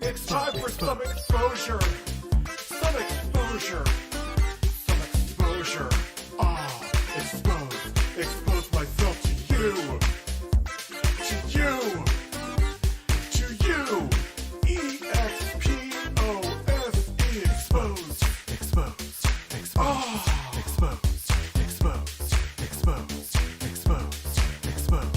It's time for some exposure. Some exposure. Some exposure. Expose myself to you. To you. To you. E-X-P-O-S-E. Expose. Expose. Expose. Expose. Expose. Expose. Expose. Expose. Expose.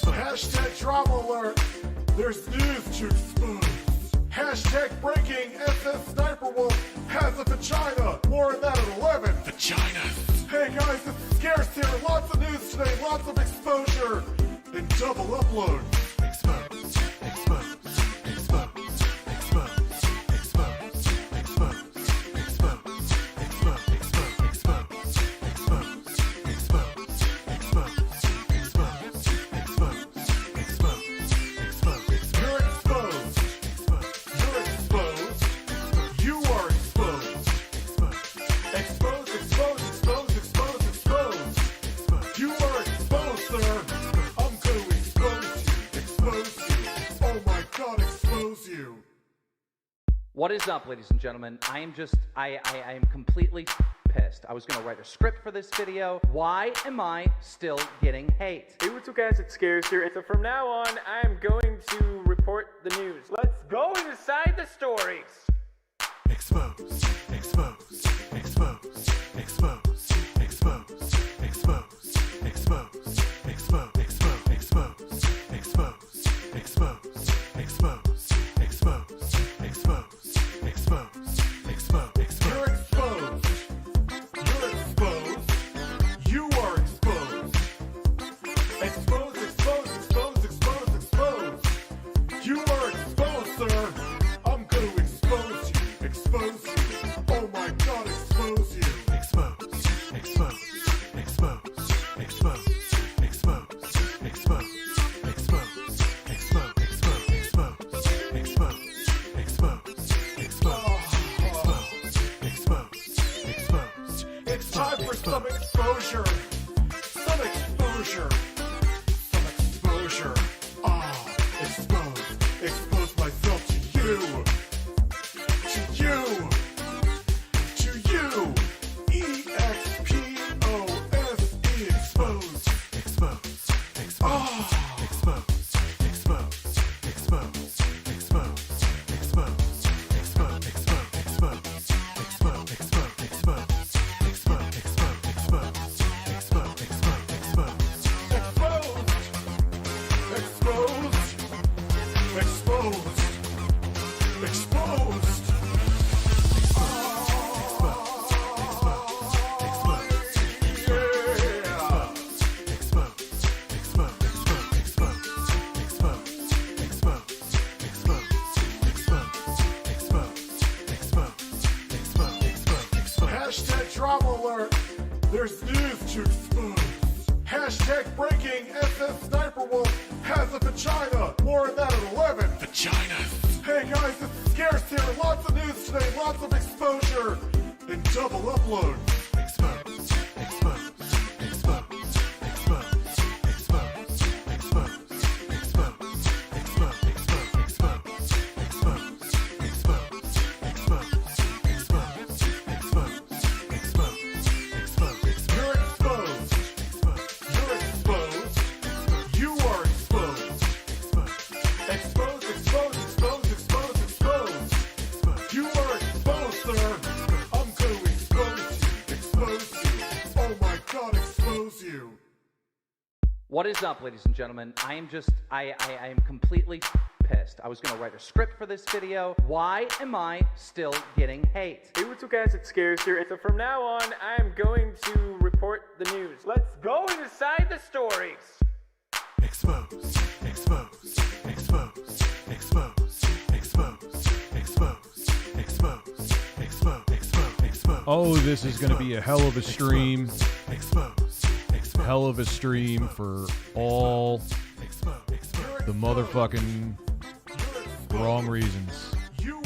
Hashtag drama alert, there's news to expose. Hashtag breaking, SS Sniper Wolf has a vagina. More on that at 11. Vagina. Hey guys, it's Scarce here. Lots of news today, lots of exposure. And double upload. Expose. Expose. Expose. Expose. Expose. Expose. Expose. Expose. Expose. What is up, ladies and gentlemen? I am completely pissed. I was gonna write a script for this video. Why am I still getting hate? Hey, what's up guys, it's Scarce here, and so from now on, I am going to report the news. Let's go inside the stories! Expose. Expose. Expose. Expose. Expose. Expose. Expose. Expose. Expose. Expose. Expose. Expose. Expose. Expose. Expose. Expose. You're exposed. You're exposed. You are exposed. Expose, expose, expose, expose, expose. You are exposed, sir. I'm going to expose you. Expose you. Oh my God, expose you. Expose. Expose. Expose. Expose. Expose. Expose. Expose. Expose. Expose. Expose. It's time for some exposure. Some exposure. Some exposure. Expose myself to you. To you. To you. E-X-P-O-S-E. Expose. Expose. Expose. Expose. Expose. Expose. Expose. Expose. Expose. Expose. Expose. Expose. Expose. Expose. Expose. Expose. Expose. Exposed. Exposed. Exposed. Hashtag drama alert, there's news to expose. Hashtag breaking, SS Sniper Wolf has a vagina. More on that at 11. Vagina. Hey guys, it's Scarce here. Lots of news today, lots of exposure. And double upload. Expose. Expose. Expose. Expose. Expose. Expose. Expose. Expose. Expose. Expose. Expose. Expose. You're exposed. You're exposed. You are exposed. Expose, expose, expose, expose, expose. You are exposed, sir. I'm going to expose you. Expose you. Oh my God, expose you. What is up, ladies and gentlemen? I am completely pissed. I was gonna write a script for this video. Why am I still getting hate? Hey, what's up guys, it's Scarce here, and so from now on, I am going to report the news. Let's go inside the stories! Expose. Expose. Oh, this is going to be a hell of a stream. Expose. Hell of a stream for all the motherfucking wrong reasons. You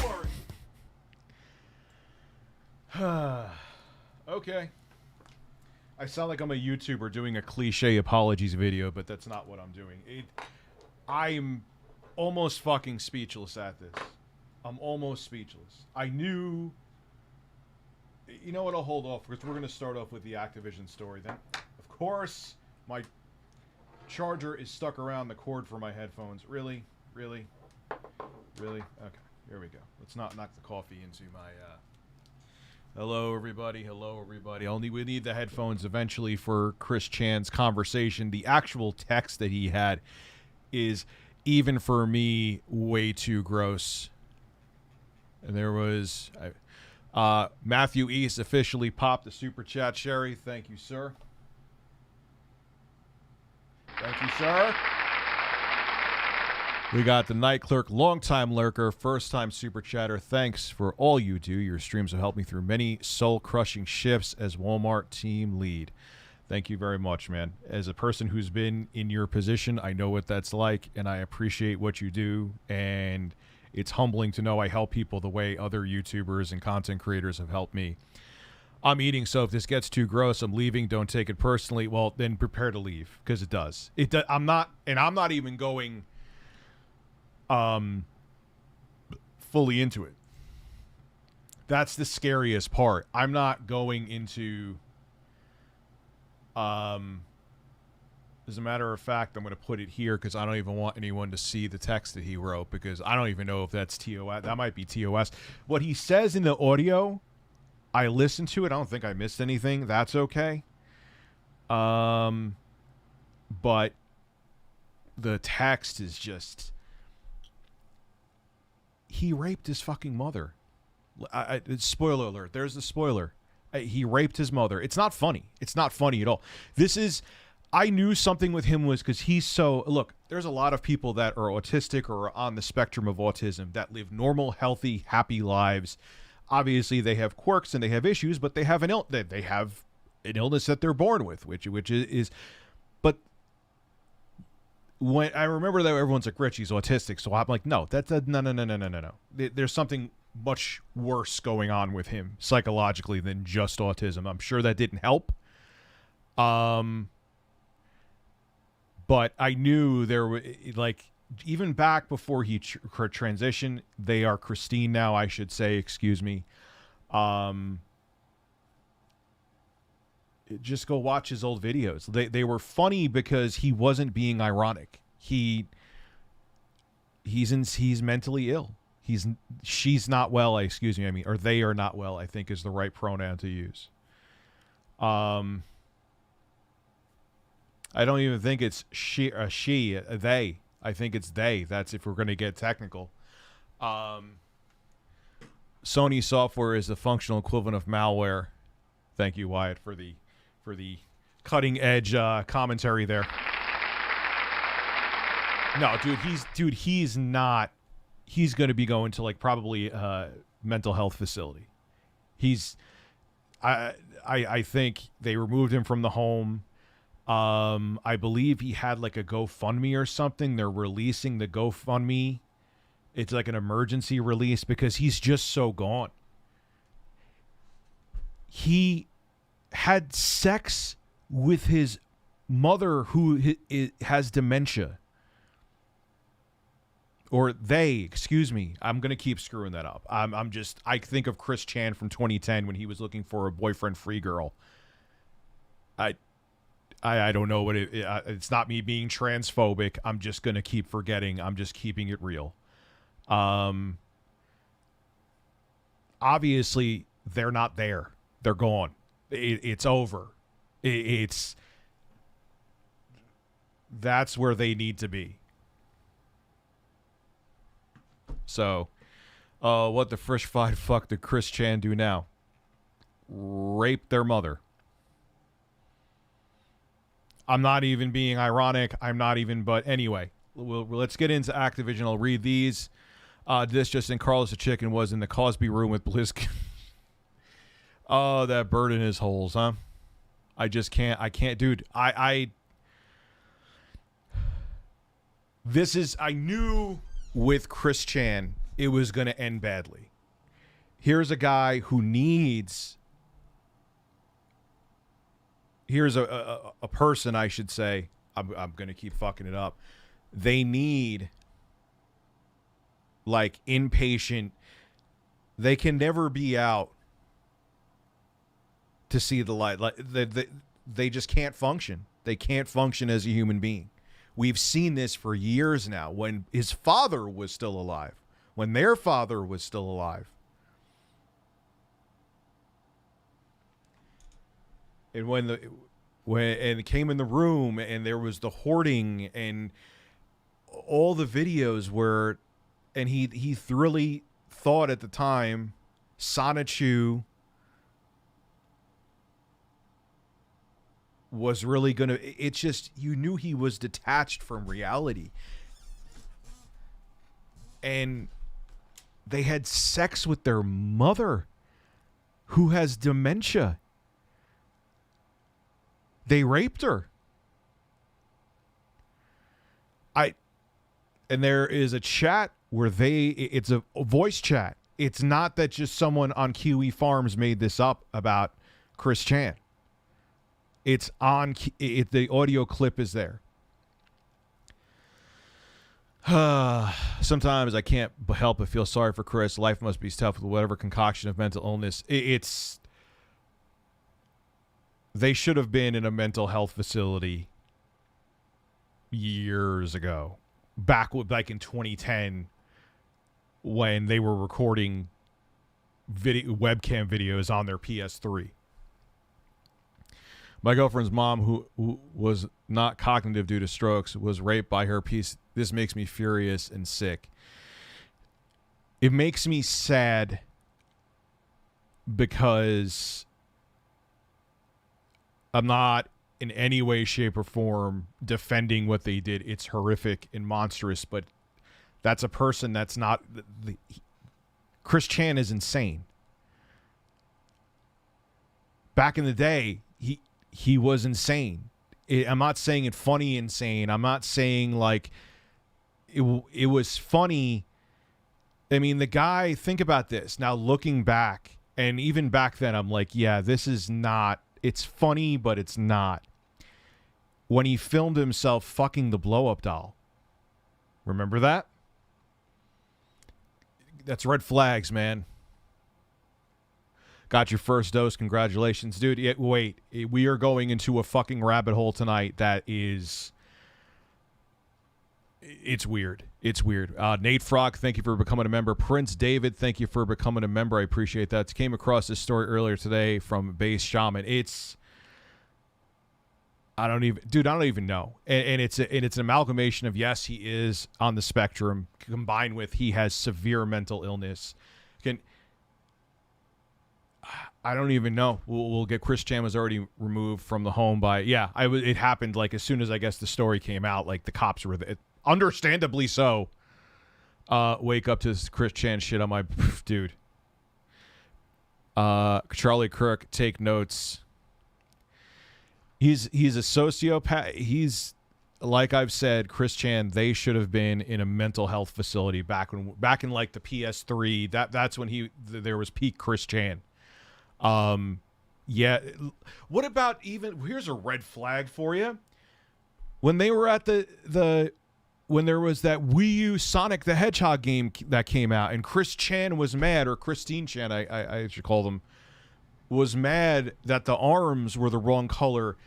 are. Okay. I sound like I'm a YouTuber doing a cliche apologies video, but that's not what I'm doing. I'm almost fucking speechless at this. I'm almost speechless. I knew... You know what? I'll hold off because we're going to start off with the Activision story. Then, of course, my charger is stuck around the cord for my headphones. Really? Really? Really? Okay. Here we go. Let's not knock the coffee into my... Hello, everybody. Hello, everybody. We need the headphones eventually for Chris Chan's conversation. The actual text that he had is, even for me, way too gross. And there was... Matthew East officially popped the super chat. Sherry, thank you, sir. Thank you, sir. We got the night clerk, longtime lurker, first-time super chatter. Thanks for all you do. Your streams have helped me through many soul-crushing shifts as Walmart team lead. Thank you very much, man. As a person who's been in your position, I know what that's like, and I appreciate what you do, and it's humbling to know I help people the way other YouTubers and content creators have helped me. I'm eating, so if this gets too gross, I'm leaving. Don't take it personally. Well, then prepare to leave, because it does. I'm not even going fully into it. That's the scariest part. I'm not going into as a matter of fact, I'm going to put it here because I don't even want anyone to see the text that he wrote, because I don't even know if that's TOS. That might be TOS. What he says in the audio, I listened to it. I don't think I missed anything. That's okay. But the text is just... He raped his fucking mother. Spoiler alert. There's the spoiler. He raped his mother. It's not funny. It's not funny at all. This is... I knew something with him was because he's so... Look, there's a lot of people that are autistic or are on the spectrum of autism that live normal, healthy, happy lives. Obviously, they have quirks and they have issues, but they have an illness that they're born with, which is... But when I remember that everyone's like, Rich, he's autistic, so I'm like, no, no. There's something much worse going on with him psychologically than just autism. I'm sure that didn't help. But I knew there were, like, even back before he transitioned, they are Christine now, I should say, excuse me. Just go watch his old videos. They were funny because he wasn't being ironic. He's mentally ill. She's not well, excuse me, I mean, or they are not well, I think is the right pronoun to use. I don't even think it's they. I think it's they. That's if we're going to get technical. Sony software is the functional equivalent of malware. Thank you, Wyatt, for the cutting edge commentary there. No, he's not. He's going to be going to like probably a mental health facility. I think they removed him from the home. I believe he had like a GoFundMe or something. They're releasing the GoFundMe. It's like an emergency release because he's just so gone. He had sex with his mother who has dementia. Or they, excuse me. I'm going to keep screwing that up. I think of Chris Chan from 2010 when he was looking for a boyfriend-free girl. I don't know what it's not me being transphobic. I'm just going to keep forgetting. I'm just keeping it real. Obviously, they're not there. They're gone. It's over. That's where they need to be. So, what the fresh fried fuck did Chris Chan do now? Rape their mother. I'm not even being ironic. But anyway, let's get into Activision. I'll read these. This just in, Carlos the Chicken was in the Cosby room with Blisk. Oh, that bird in his holes, huh? I just can't. I can't, dude. I knew with Chris Chan it was going to end badly. Here's a guy who needs. Here's a person, I should say. I'm going to keep fucking it up. They need, like, inpatient. They can never be out to see the light. Like they just can't function. They can't function as a human being. We've seen this for years now. When his father was still alive, when their father was still alive, and when it came in the room and there was the hoarding and all the videos where, and he really thought at the time Sonichu was really gonna. It's just, you knew he was detached from reality, and they had sex with their mother, who has dementia. They raped her. And there is a chat where it's a voice chat. It's not that just someone on QE Farms made this up about Chris Chan. It's on the audio clip is there. Sometimes I can't help but feel sorry for Chris. Life must be tough with whatever concoction of mental illness. They should have been in a mental health facility years ago. Back like in 2010 when they were recording webcam videos on their PS3. My girlfriend's mom, who was not cognitive due to strokes, was raped by her piece. This makes me furious and sick. It makes me sad because I'm not in any way, shape, or form defending what they did. It's horrific and monstrous, but that's a person that's not... Chris Chan is insane. Back in the day, he was insane. I'm not saying it funny insane. I'm not saying like it was funny. I mean, the guy, think about this. Now looking back, and even back then, I'm like, yeah, this is not... It's funny, but it's not. When he filmed himself fucking the blow-up doll. Remember that? That's red flags, man. Got your first dose. Congratulations, dude. Wait, we are going into a fucking rabbit hole tonight that is... It's weird. It's weird. Nate Frog, thank you for becoming a member. Prince David, thank you for becoming a member. I appreciate that. Came across this story earlier today from Base Shaman. I don't even know. And it's an amalgamation of, yes, he is on the spectrum, combined with he has severe mental illness. I don't even know. We'll get... Chris Chan was already removed from the home by... Yeah, it happened like as soon as I guess the story came out, like the cops were there. Understandably so. Wake up to this Chris Chan shit on my... Dude. Charlie Kirk, take notes. He's a sociopath. He's, like I've said, Chris Chan, they should have been in a mental health facility back in like the PS3. That's when there was peak Chris Chan. Yeah. What about even... Here's a red flag for you. When they were at when there was that Wii U Sonic the Hedgehog game that came out, and Chris Chan was mad, or Christine Chan, I should call them, was mad that the arms were the wrong color,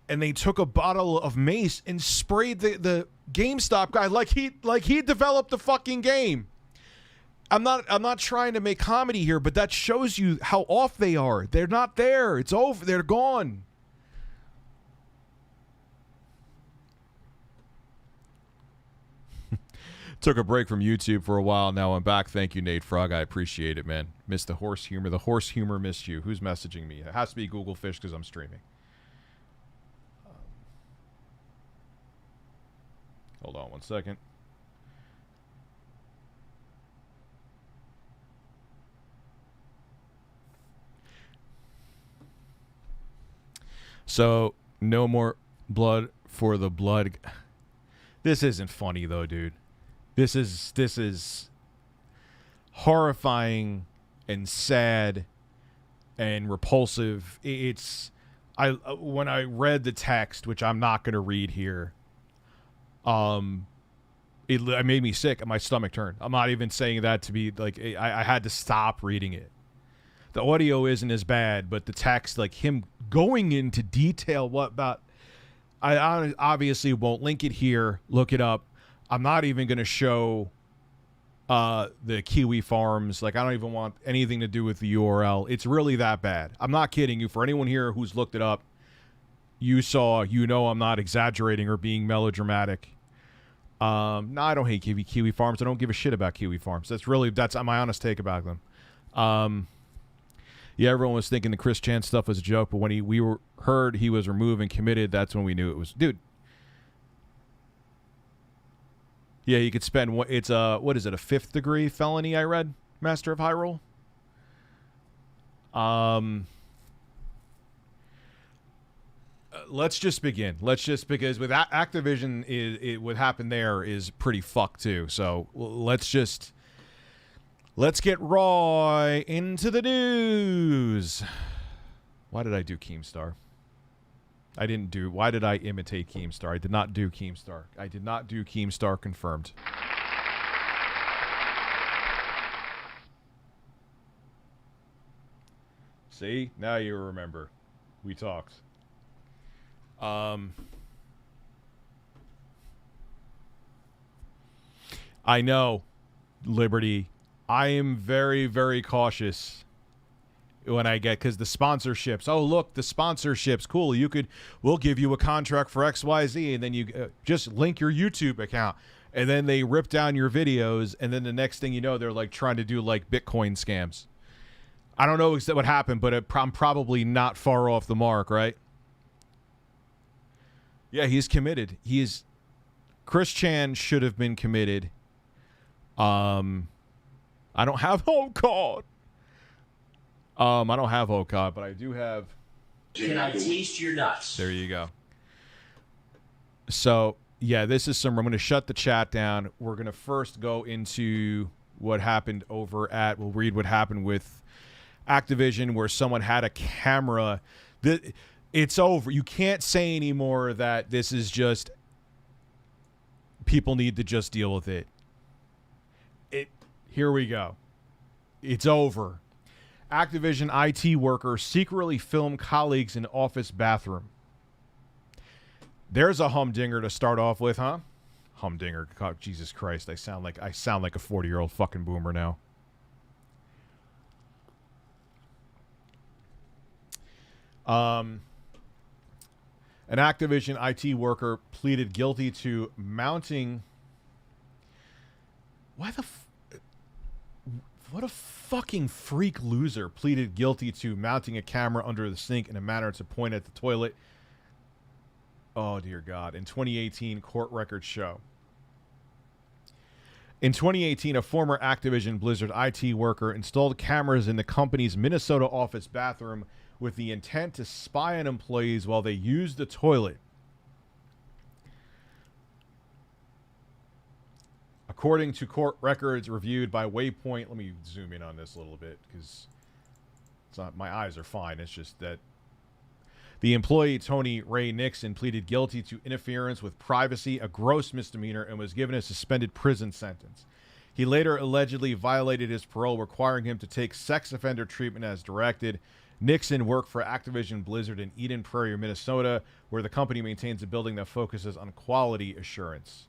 and they took a bottle of mace and sprayed the GameStop guy like he developed the fucking game. I'm not trying to make comedy here, but that shows you how off they are. They're not there. It's over. They're gone. Took a break from YouTube for a while. Now I'm back. Thank you, Nate Frog. I appreciate it, man. Missed the horse humor. The horse humor missed you. Who's messaging me? It has to be Google Fish because I'm streaming. Hold on one second. So, no more blood for the blood. This isn't funny though, dude. This is horrifying and sad and repulsive. When I read the text, which I'm not going to read here, it made me sick. My stomach turned. I'm not even saying that to be like, I had to stop reading it. The audio isn't as bad, but the text, like him going into detail I obviously won't link it here. Look it up. I'm not even going to show the Kiwi Farms. Like, I don't even want anything to do with the URL. It's really that bad. I'm not kidding you. For anyone here who's looked it up, I'm not exaggerating or being melodramatic. No, I don't hate Kiwi Farms. I don't give a shit about Kiwi Farms. That's my honest take about them. Yeah, everyone was thinking the Chris Chan stuff was a joke, but when we heard he was removed and committed, that's when we knew it was. Dude. Yeah, you could spend what is it, a 5th degree felony? I read Master of High Roll. Let's just begin. Because with Activision, what happened there is pretty fucked too. So let's get right into the news. Why did I do Keemstar? Why did I imitate Keemstar? I did not do Keemstar. Confirmed. See? Now you remember. We talked. I know, Liberty. I am very, very cautious when because the sponsorships. Oh, look, the sponsorships. Cool. We'll give you a contract for XYZ, and then you just link your YouTube account, and then they rip down your videos, and then the next thing you know, they're like trying to do like Bitcoin scams. I don't know what happened, but I'm probably not far off the mark, right? Yeah, he's committed. Chris Chan should have been committed. I don't have God. I don't have God, but I do have. Can I taste your nuts? There you go. So yeah, this is I'm going to shut the chat down. We're going to first go into what happened over at. We'll read what happened with Activision, where someone had a camera. It's over. You can't say anymore that this is just. People need to just deal with it. Here we go. It's over. Activision IT worker secretly filmed colleagues in office bathroom. There's a humdinger to start off with, huh? Humdinger. God, Jesus Christ. I sound like a 40-year-old fucking boomer now. An Activision IT worker pleaded guilty to mounting. What a fucking freak loser pleaded guilty to mounting a camera under the sink in a manner to point at the toilet. Oh, dear God. In 2018, court records show. In 2018, a former Activision Blizzard IT worker installed cameras in the company's Minnesota office bathroom with the intent to spy on employees while they used the toilet. According to court records reviewed by Waypoint, let me zoom in on this a little bit because it's not, my eyes are fine. It's just that the employee, Tony Ray Nixon, pleaded guilty to interference with privacy, a gross misdemeanor, and was given a suspended prison sentence. He later allegedly violated his parole, requiring him to take sex offender treatment as directed. Nixon worked for Activision Blizzard in Eden Prairie, Minnesota, where the company maintains a building that focuses on quality assurance.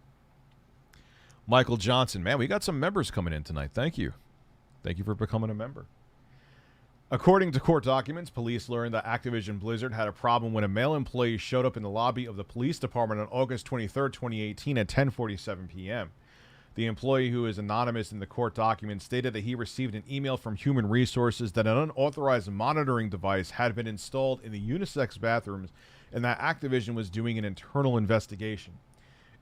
Michael Johnson. Man, we got some members coming in tonight. Thank you. Thank you for becoming a member. According to court documents, police learned that Activision Blizzard had a problem when a male employee showed up in the lobby of the police department on August 23, 2018 at 10:47 p.m. The employee, who is anonymous in the court documents, stated that he received an email from Human Resources that an unauthorized monitoring device had been installed in the unisex bathrooms and that Activision was doing an internal investigation.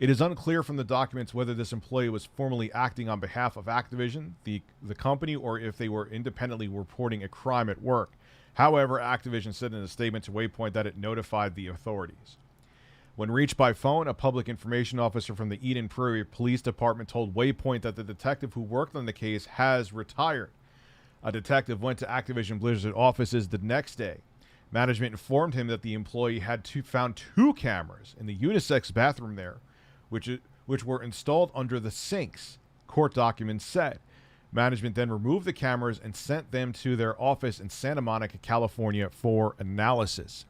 It is unclear from the documents whether this employee was formally acting on behalf of Activision, the company, or if they were independently reporting a crime at work. However, Activision said in a statement to Waypoint that it notified the authorities. When reached by phone, a public information officer from the Eden Prairie Police Department told Waypoint that the detective who worked on the case has retired. A detective went to Activision Blizzard offices the next day. Management informed him that the employee had found 2 cameras in the unisex bathroom there, which were installed under the sinks, court documents said. Management then removed the cameras and sent them to their office in Santa Monica, California for analysis.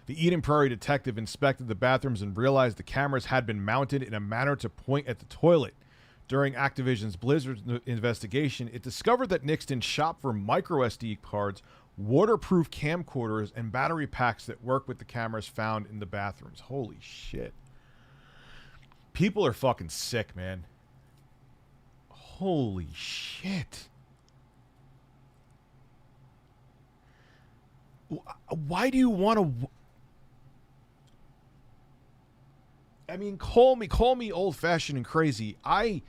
The Eden Prairie detective inspected the bathrooms and realized the cameras had been mounted in a manner to point at the toilet. During Activision's Blizzard investigation, it discovered that Nixon shopped for micro SD cards, waterproof camcorders, and battery packs that work with the cameras found in the bathrooms. Holy shit. People are fucking sick, man. Holy shit. Why do you want to... I mean, call me old-fashioned and crazy. I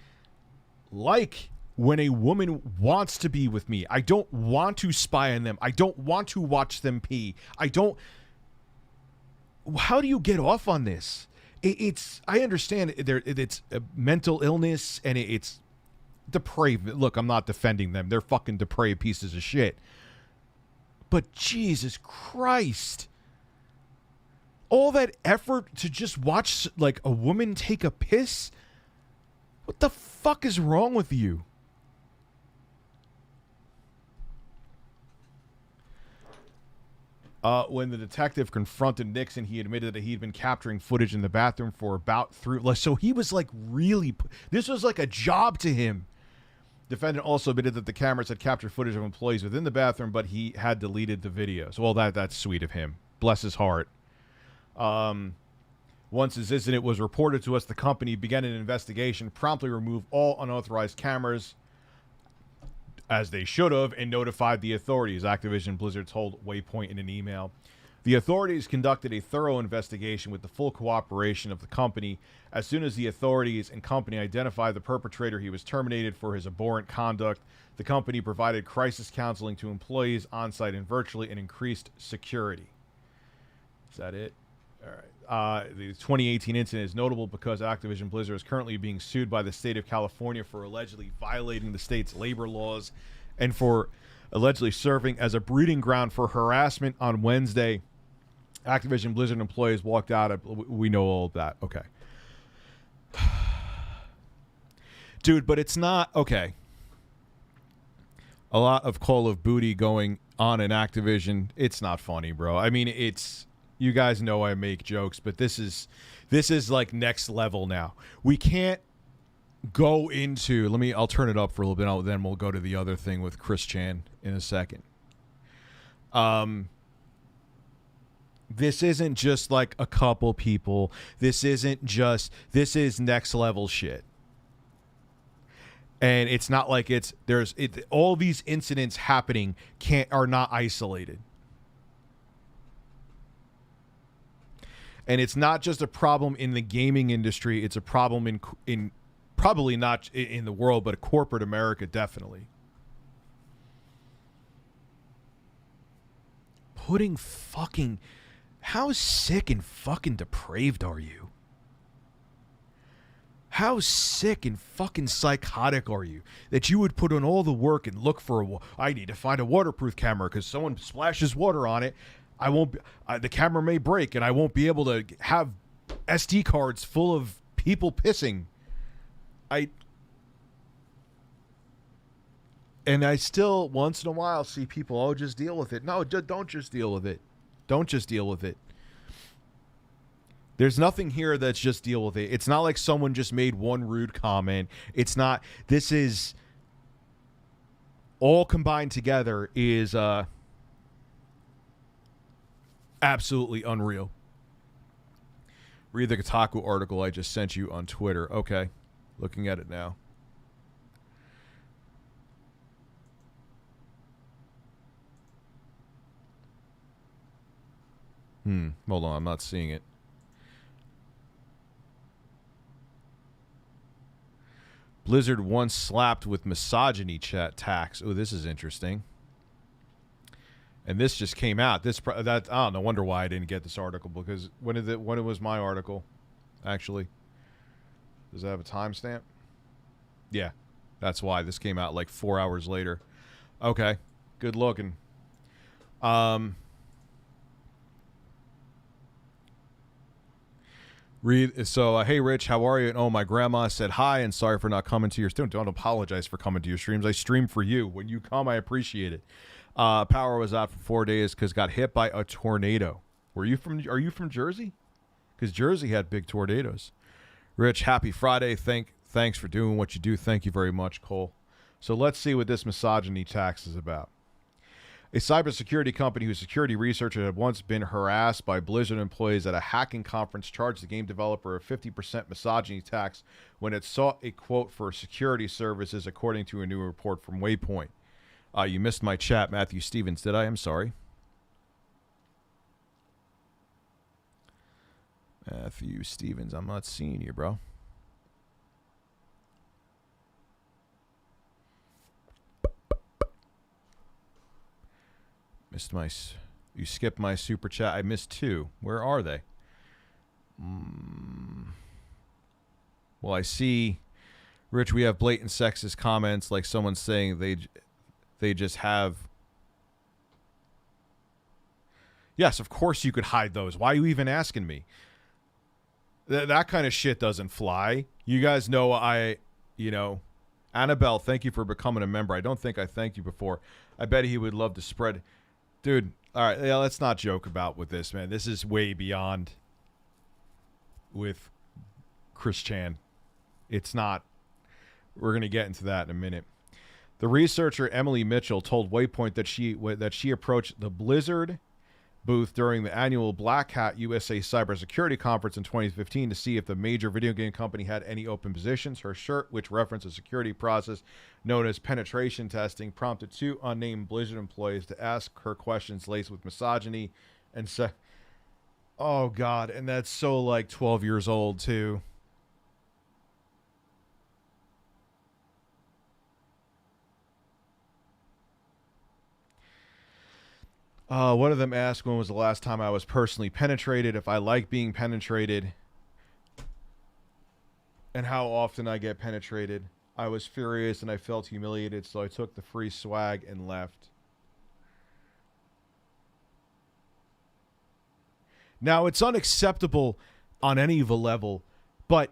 like when a woman wants to be with me. I don't want to spy on them. I don't want to watch them pee. I don't... How do you get off on this? It's... I understand it's a mental illness and it's depraved. Look, I'm not defending them. They're fucking depraved pieces of shit. But Jesus Christ... all that effort to just watch like a woman take a piss? What the fuck is wrong with you? When the detective confronted Nixon, he admitted that he'd been capturing footage in the bathroom for about 3... So he was like really... This was like a job to him. Defendant also admitted that the cameras had captured footage of employees within the bathroom, but he had deleted the videos. Well, that's sweet of him. Bless his heart. Once this incident was reported to us, the company began an investigation, promptly removed all unauthorized cameras, as they should have, and notified the authorities, Activision Blizzard told Waypoint in an email. The authorities conducted a thorough investigation with the full cooperation of the company. As soon as the authorities and company identified the perpetrator, he was terminated for his abhorrent conduct. The company provided crisis counseling to employees on-site and virtually and increased security. Is that it? All right. The 2018 incident is notable because Activision Blizzard is currently being sued by the state of California for allegedly violating the state's labor laws and for allegedly serving as a breeding ground for harassment on Wednesday. Activision Blizzard employees walked out. We know all of that. Okay. Dude, but it's not... Okay. A lot of Call of Booty going on in Activision. It's not funny, bro. I mean, it's... You guys know I make jokes, but this is like next level now. We can't go into... I'll turn it up for a little bit, then we'll go to the other thing with Chris Chan in a second. This isn't just like a couple people. This is next level shit. And it's not like all these incidents happening are not isolated. And it's not just a problem in the gaming industry. It's a problem in probably not in the world, but corporate America, definitely. How sick and fucking depraved are you? How sick and fucking psychotic are you that you would put in all the work and look for I need to find a waterproof camera because someone splashes water on it. I won't be, the camera may break and I won't be able to have SD cards full of people pissing. And I still once in a while see people, just deal with it. No, don't just deal with it. Don't just deal with it. There's nothing here that's just deal with it. It's not like someone just made one rude comment. It's not. This is all combined together is absolutely unreal. Read the Kotaku article I just sent you on Twitter. Okay. Looking at it now. Hold on. I'm not seeing it. Blizzard once slapped with misogyny chat tax. Oh, this is interesting. And this just came out. That I don't know. Wonder why I didn't get this article, because when it was my article, actually. Does it have a timestamp? Yeah, that's why this came out like 4 hours later. Okay, good looking. Hey Rich, how are you? And my grandma said hi and sorry for not coming to your stream. Don't apologize for coming to your streams. I stream for you. When you come, I appreciate it. Power was out for 4 days because got hit by a tornado. Are you from Jersey? Because Jersey had big tornadoes. Rich, happy Friday. Thanks for doing what you do. Thank you very much, Cole. So let's see what this misogyny tax is about. A cybersecurity company whose security researcher had once been harassed by Blizzard employees at a hacking conference charged the game developer a 50% misogyny tax when it sought a quote for security services, according to a new report from Waypoint. You missed my chat, Matthew Stevens, did I? I'm sorry. Matthew Stevens, I'm not seeing you, bro. You skipped my super chat. I missed 2. Where are they? Well, I see, Rich, we have blatant sexist comments like someone saying they just have. Yes, of course you could hide those. Why are you even asking me? That kind of shit doesn't fly. You guys know Annabelle, thank you for becoming a member. I don't think I thanked you before. I bet he would love to spread. Dude, all right, let's not joke about with this, man. This is way beyond with Chris Chan. It's not. We're going to get into that in a minute. The researcher Emily Mitchell told Waypoint that she approached the Blizzard booth during the annual Black Hat USA Cybersecurity Conference in 2015 to see if the major video game company had any open positions. Her shirt, which referenced a security process known as penetration testing, prompted 2 unnamed Blizzard employees to ask her questions laced with misogyny and oh God, and that's so like 12 years old too. One of them asked when was the last time I was personally penetrated, if I like being penetrated, and how often I get penetrated. I was furious and I felt humiliated, so I took the free swag and left. Now, it's unacceptable on any level, but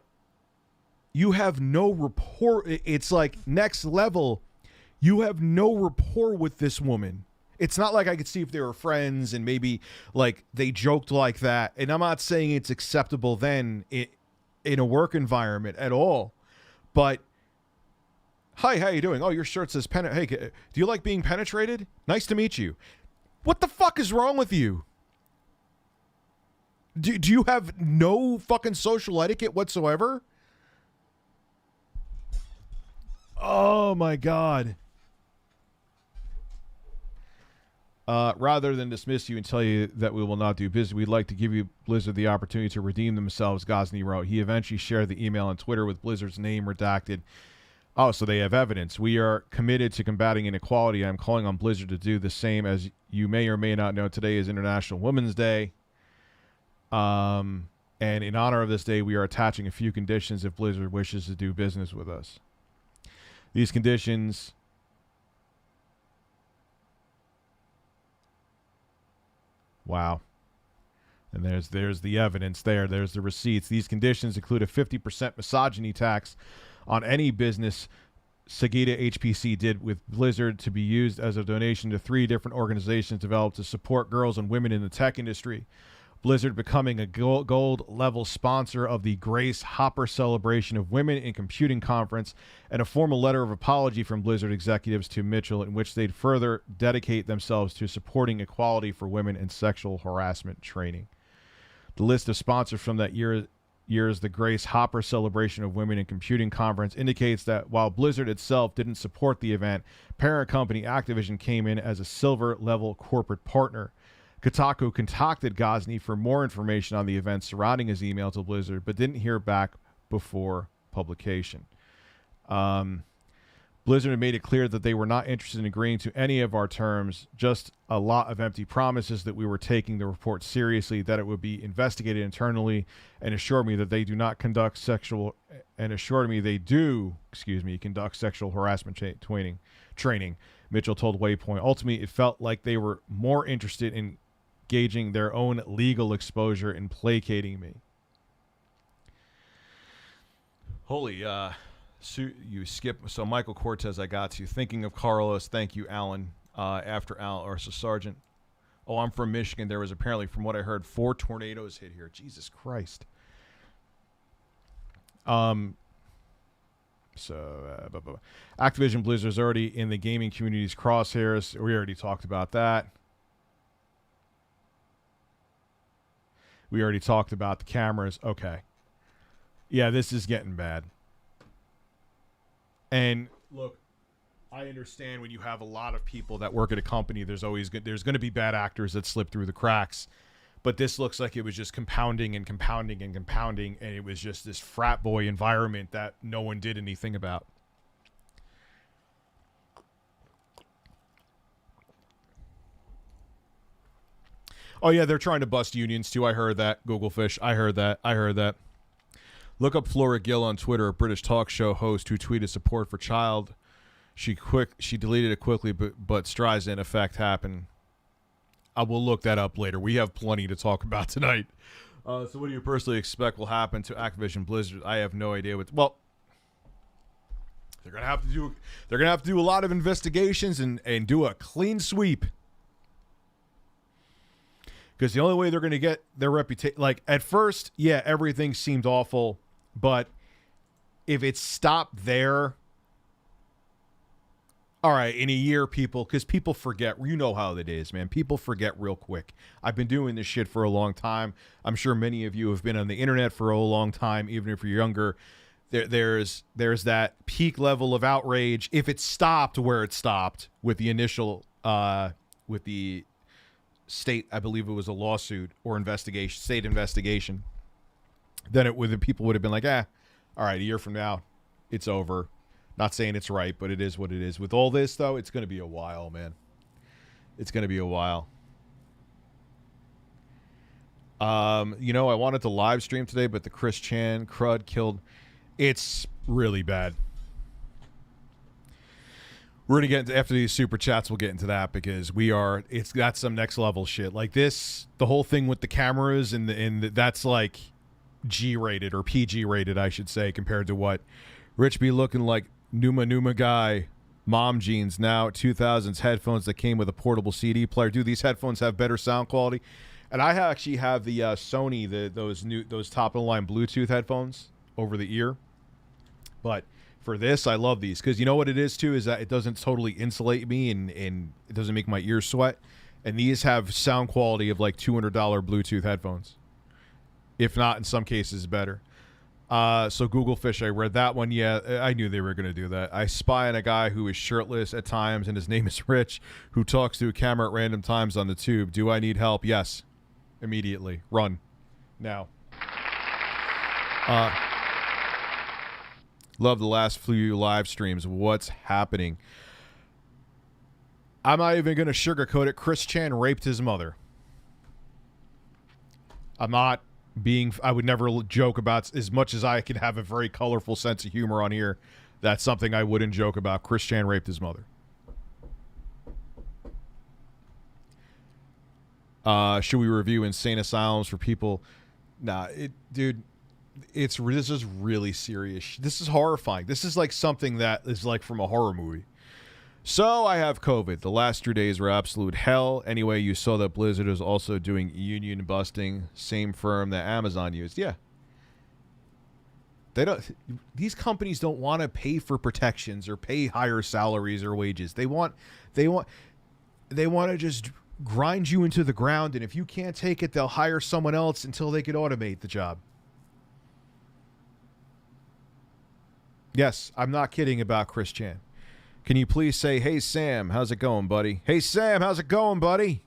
you have no rapport. It's like next level. You have no rapport with this woman. It's not like I could see if they were friends and maybe like they joked like that. And I'm not saying it's acceptable then in a work environment at all. But, hi, how you doing? Oh, your shirt says hey, do you like being penetrated? Nice to meet you. What the fuck is wrong with you? Do you have no fucking social etiquette whatsoever? Oh my God. Rather than dismiss you and tell you that we will not do business, we'd like to give you Blizzard the opportunity to redeem themselves, Gosney wrote. He eventually shared the email on Twitter with Blizzard's name redacted. Oh, so they have evidence. We are committed to combating inequality. I'm calling on Blizzard to do the same. As you may or may not know, today is International Women's Day. And in honor of this day, we are attaching a few conditions if Blizzard wishes to do business with us. These conditions... Wow. And there's the evidence there. There's the receipts. These conditions include a 50% misogyny tax on any business Sagita HPC did with Blizzard to be used as a donation to 3 different organizations developed to support girls and women in the tech industry. Blizzard becoming a gold-level sponsor of the Grace Hopper Celebration of Women in Computing Conference, and a formal letter of apology from Blizzard executives to Mitchell in which they'd further dedicate themselves to supporting equality for women and sexual harassment training. The list of sponsors from that year's the Grace Hopper Celebration of Women in Computing Conference indicates that while Blizzard itself didn't support the event, parent company Activision came in as a silver-level corporate partner. Kotaku contacted Gosney for more information on the event surrounding his email to Blizzard, but didn't hear back before publication. Blizzard had made it clear that they were not interested in agreeing to any of our terms, just a lot of empty promises that we were taking the report seriously, that it would be investigated internally, and assured me that they do not conduct sexual, and assured me they do, conduct sexual harassment training, Mitchell told Waypoint. Ultimately, it felt like they were more interested in gauging their own legal exposure and placating me. Holy, you skip. So Michael Cortez, I got to. Thinking of Carlos, thank you, Alan. After Alan, or so Sergeant. Oh, I'm from Michigan. There was apparently, from what I heard, 4 tornadoes hit here. Jesus Christ. Activision Blizzard's already in the gaming community's crosshairs. We already talked about that. We already talked about the cameras. Okay. Yeah, this is getting bad. And look, I understand when you have a lot of people that work at a company, there's going to be bad actors that slip through the cracks. But this looks like it was just compounding and compounding and compounding, and it was just this frat boy environment that no one did anything about. Oh, yeah, they're trying to bust unions, too. I heard that. Googlefish. I heard that. Look up Flora Gill on Twitter, a British talk show host who tweeted support for child. She deleted it quickly, but Streisand effect happened. I will look that up later. We have plenty to talk about tonight. So what do you personally expect will happen to Activision Blizzard? I have no idea well, they're gonna have to do a lot of investigations and do a clean sweep. Because the only way they're going to get their reputation, like at first, yeah, everything seemed awful, but if it stopped there, all right, in a year, because people forget, you know how it is, man. People forget real quick. I've been doing this shit for a long time. I'm sure many of you have been on the internet for a long time, even if you're younger. There's that peak level of outrage. If it stopped where it stopped with the initial, with the state, I believe it was a lawsuit or state investigation, then people would have been like, all right, a year from now, it's over. Not saying it's right, but it is what it is. With all this, though, it's going to be a while, man. It's going to be a while. I wanted to live stream today, but the Chris Chan crud killed. It's really bad. We're going to get into, after these super chats, we'll get into that because it's got some next level shit. Like this, the whole thing with the cameras and that's like G-rated or PG-rated, I should say, compared to what Rich be looking like Numa guy, mom jeans, now 2000s headphones that came with a portable CD player. Dude, these headphones have better sound quality. And I actually have the Sony, those top-of-the-line Bluetooth headphones over the ear. But for this, I love these because you know what it is too is that it doesn't totally insulate me and it doesn't make my ears sweat. And these have sound quality of like $200 Bluetooth headphones, if not in some cases better. So Googlefish, I read that one. Yeah, I knew they were going to do that. I spy on a guy who is shirtless at times and his name is Rich, who talks to a camera at random times on the tube. Do I need help? Yes. Immediately. Run. Now. Love the last few live streams. What's happening? I'm not even going to sugarcoat it. Chris Chan raped his mother. I would never joke about, as much as I can have a very colorful sense of humor on here, that's something I wouldn't joke about. Chris Chan raped his mother. Should we review insane asylums for people? Nah, dude, this is really serious. This is horrifying. This is like something that is like from a horror movie. So I have COVID. The last 2 days were absolute hell. Anyway, you saw that Blizzard is also doing union busting, same firm that Amazon used. Yeah. These companies don't want to pay for protections or pay higher salaries or wages. They want to just grind you into the ground, and if you can't take it, they'll hire someone else until they can automate the job. Yes, I'm not kidding about Chris Chan. Can you please say, hey, Sam, how's it going, buddy? Hey, Sam, how's it going, buddy?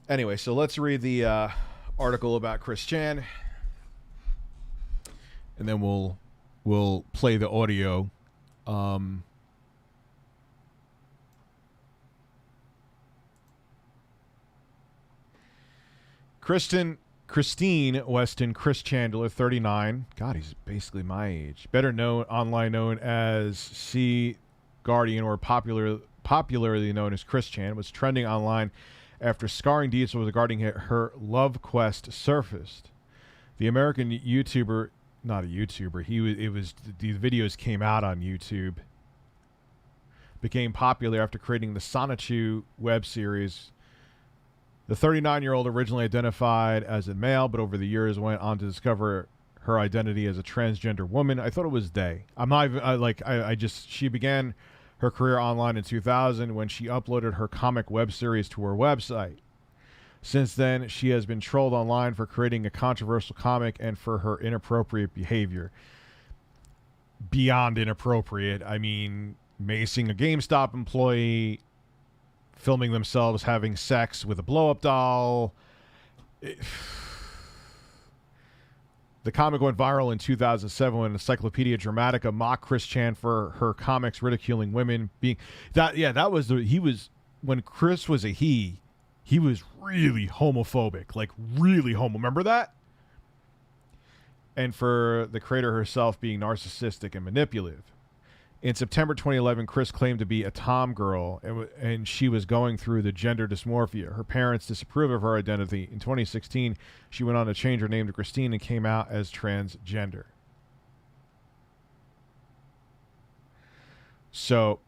Anyway, so let's read the article about Chris Chan. And then we'll we'll play the audio. Christine Weston Chris Chandler, 39. God, he's basically my age. Better known online known as C. Guardian, or popularly known as Chris Chan, was trending online after scarring details regarding her love quest surfaced. The American YouTuber, not a YouTuber, the videos came out on YouTube, became popular after creating the Sonichu web series. The 39-year-old originally identified as a male, but over the years went on to discover her identity as a transgender woman. I thought it was they. I'm not even, she began her career online in 2000 when she uploaded her comic web series to her website. Since then, she has been trolled online for creating a controversial comic and for her inappropriate behavior. Beyond inappropriate. I mean, macing a GameStop employee, filming themselves having sex with a blow-up doll. The comic went viral in 2007 when Encyclopedia Dramatica mocked Chris Chan for her comics ridiculing women being that was when Chris was a he was really homophobic, like really remember that? And for the creator herself being narcissistic and manipulative. In September 2011, Chris claimed to be a tom girl, and she was going through the gender dysmorphia. Her parents disapproved of her identity. In 2016, she went on to change her name to Christine and came out as transgender. So,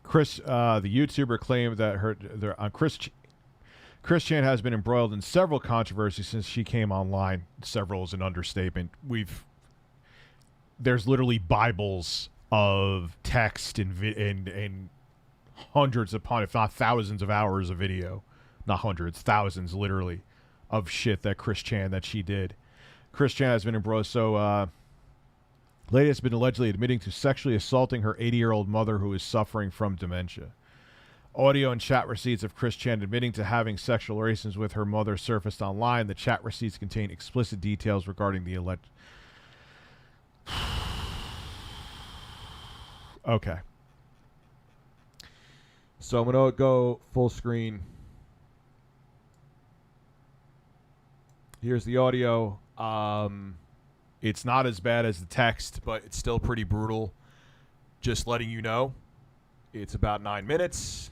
Chris, the YouTuber, claimed that Chris Chan has been embroiled in several controversies since she came online. Several is an understatement. There's literally Bibles of text and hundreds upon, if not thousands of hours of video. Not hundreds, thousands literally of shit that she did. Chris Chan has been embroiled. So, lady has been allegedly admitting to sexually assaulting her 80-year-old mother who is suffering from dementia. Audio and chat receipts of Chris Chan admitting to having sexual relations with her mother surfaced online. The chat receipts contain explicit details regarding the alleged... Okay. So I'm going to go full screen. Here's the audio. It's not as bad as the text, but it's still pretty brutal. Just letting you know. It's about 9 minutes.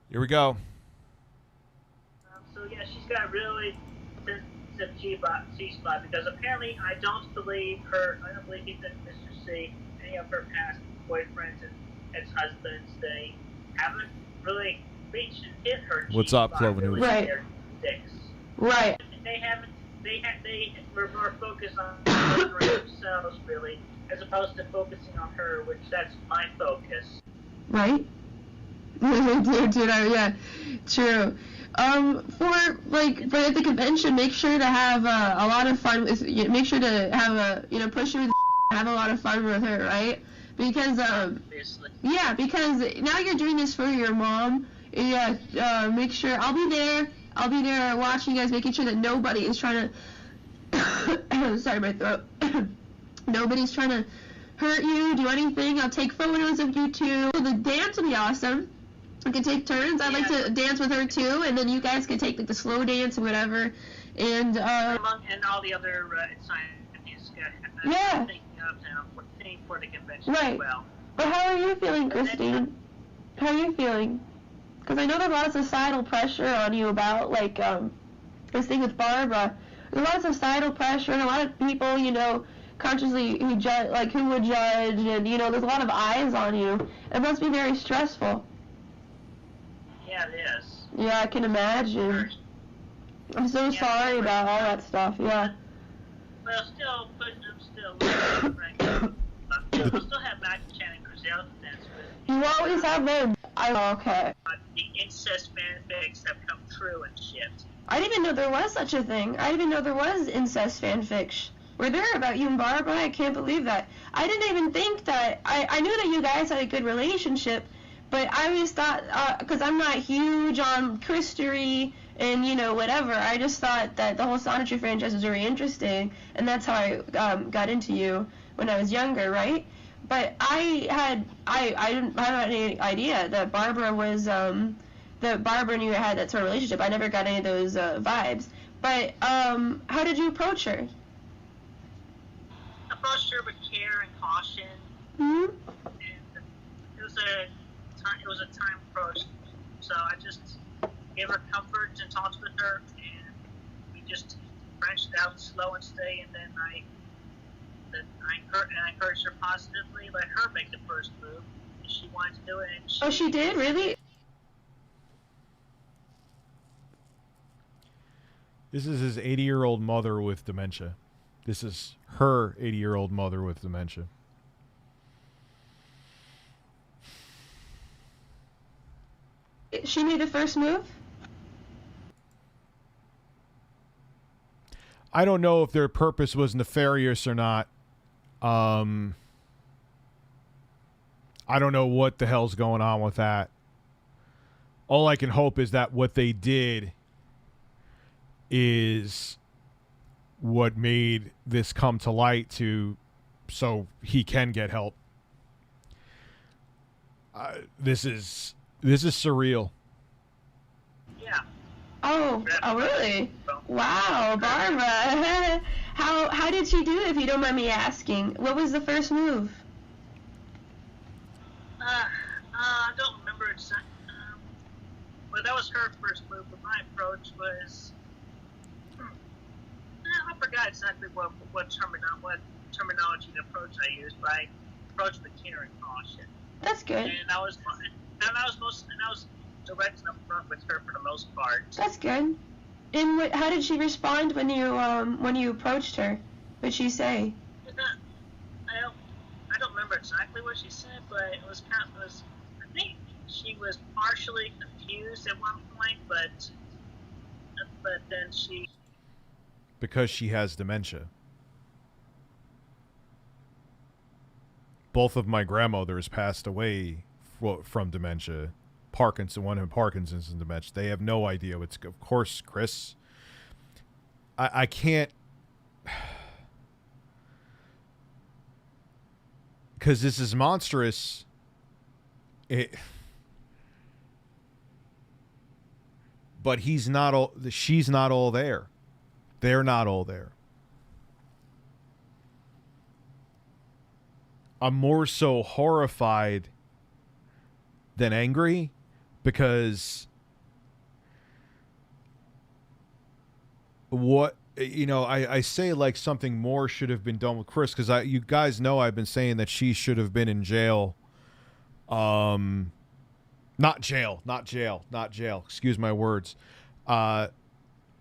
Here we go. So yeah, she's got really sensitive G-spot because apparently I don't believe that Mr. C, any of her past boyfriends and ex-husbands, they haven't really reached and hit her G-spot. What's up, Cloven? Really Right. Right. They were more focused on themselves really, as opposed to focusing on her, which that's my focus. Right? Yeah, true. But at the convention, make sure to have a lot of fun with, make sure to have push her, have a lot of fun with her, right? Because, Obviously. yeah, because now you're doing this for your mom. Yeah, make sure, I'll be there watching you guys, making sure that nobody is trying to, sorry, my throat. Nobody's trying to hurt you, do anything. I'll take photos of you two. The dance will be awesome. We can take turns. I'd like to dance with her too, and then you guys can take like the slow dance or whatever. And and all the other scientists thinking for the convention right. as well. But how are you feeling, Christine? How are you feeling? Because I know there's a lot of societal pressure on you about this thing with Barbara. There's a lot of societal pressure and a lot of people, consciously who would judge, and there's a lot of eyes on you. It must be very stressful. Yeah, it is. Yeah, I can imagine. I'm so sorry about all that stuff. Yeah. Well, we'll still have Matt Chan and Grizel to dance with. You always have them. Okay. The incest fanfics have come true and shit. I didn't even know there was such a thing. I didn't even know there was incest fanfics. Were there about you and Barbara? I can't believe that. I didn't even think that. I knew that you guys had a good relationship, but I always thought, because I'm not huge on Christery and whatever. I just thought that the whole Sonic franchise was very interesting, and that's how I got into you when I was younger, right? But I didn't have any idea that Barbara was that Barbara and you had that sort of relationship. I never got any of those vibes. But how did you approach her? Approached her with care and caution. Hmm. And it was a time approach. So I just gave her comfort and talked with her, and we just branched out slow and steady. And then I encouraged her positively. Let her make the first move. If she wanted to do it. And She did, really? This is his 80-year-old mother with dementia. This is her 80-year-old mother with dementia. She made the first move? I don't know if their purpose was nefarious or not. I don't know what the hell's going on with that. All I can hope is that what they did is what made this come to light so he can get help. This is surreal. Yeah. Oh, really? Wow, Barbara. How did she do it, if you don't mind me asking? What was the first move? I don't remember exactly. But that was her first move. But my approach was, I forgot exactly what terminology and approach I used. But I approached with care and caution. That's good. And I was direct and upfront with her for the most part. That's good. And how did she respond when you approached her? What'd she say? I don't remember exactly what she said, but it was I think she was partially confused at one point, but then she. Because she has dementia. Both of my grandmothers passed away from dementia. One had Parkinson's and dementia. They have no idea what's. Of course, Chris. I can't. Because this is monstrous. But she's not all there. They're not all there. I'm more so horrified than angry, because I say like something more should have been done with Chris, because you guys know I've been saying that she should have been in jail. Not jail. Excuse my words.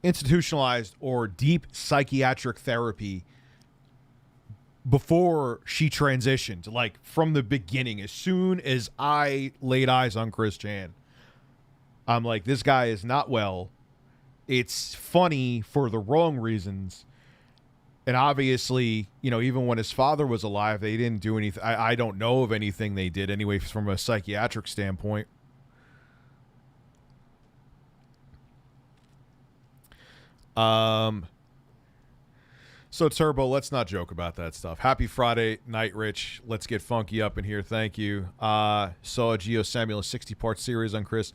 Institutionalized or deep psychiatric therapy before she transitioned, like from the beginning. As soon as I laid eyes on Chris Chan, I'm like, this guy is not well. It's funny for the wrong reasons. And obviously, even when his father was alive, they didn't do anything. I don't know of anything they did anyway from a psychiatric standpoint. So Turbo, let's not joke about that stuff. Happy Friday night, Rich. Let's get funky up in here. Thank you. Saw a Geo Samuel 60-part series on Chris.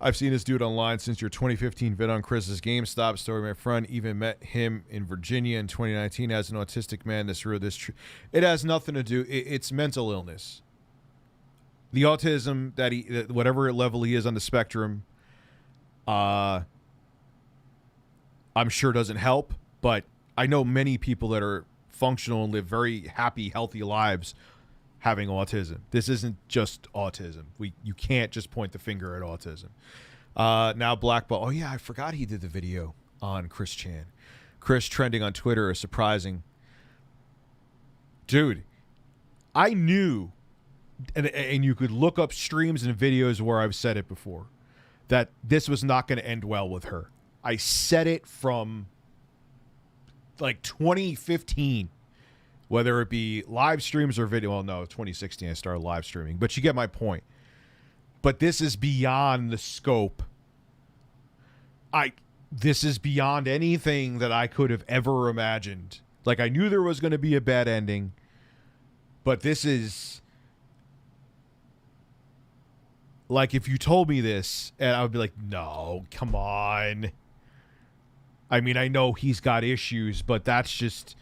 I've seen this dude online since your 2015 vid on Chris's GameStop story. My friend even met him in Virginia in 2019 as an autistic man. It has nothing to do. It's mental illness. The autism that whatever level he is on the spectrum, I'm sure doesn't help, but I know many people that are functional and live very happy, healthy lives having autism. This isn't just autism. You can't just point the finger at autism. Now Blackball. Oh yeah, I forgot he did the video on Chris Chan. Chris trending on Twitter is surprising. Dude, I knew, and you could look up streams and videos where I've said it before, that this was not going to end well with her. I said it from like 2015, whether it be live streams or video. Well, no, 2016 I started live streaming, but you get my point. But this is beyond the scope This is beyond anything that I could have ever imagined. Like, I knew there was going to be a bad ending, but this is like, if you told me this, and I would be like, no, come on. I mean, I know he's got issues, but that's just...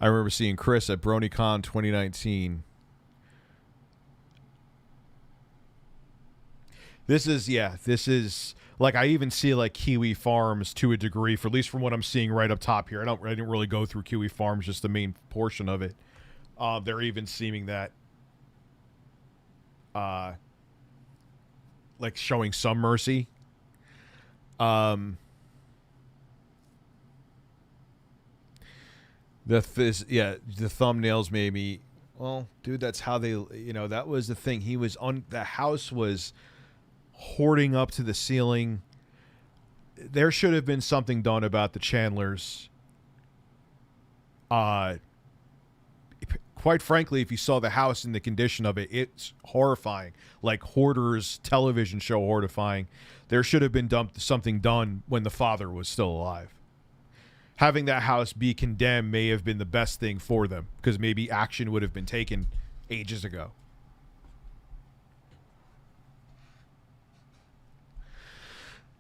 I remember seeing Chris at BronyCon 2019. This is like, I even see like Kiwi Farms to a degree, for at least from what I'm seeing right up top here. I didn't really go through Kiwi Farms, just the main portion of it. They're even seeming that, like, showing some mercy. The thumbnails made me, well, dude, that's how they, that was the thing. He was on, the house was hoarding up to the ceiling. There should have been something done about the Chandlers. Quite frankly, if you saw the house and the condition of it, it's horrifying. Like Hoarders television show horrifying. There should have been something done when the father was still alive. Having that house be condemned may have been the best thing for them, because maybe action would have been taken ages ago.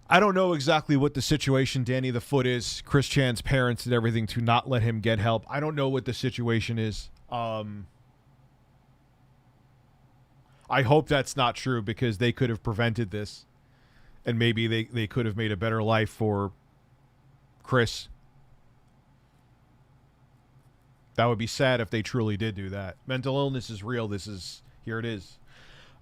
I don't know exactly what the situation, Danny the Foot, is. Chris Chan's parents did everything to not let him get help. I don't know what the situation is. I hope that's not true, because they could have prevented this. And maybe they could have made a better life for Chris. That would be sad if they truly did do that. Mental illness is real. Here it is.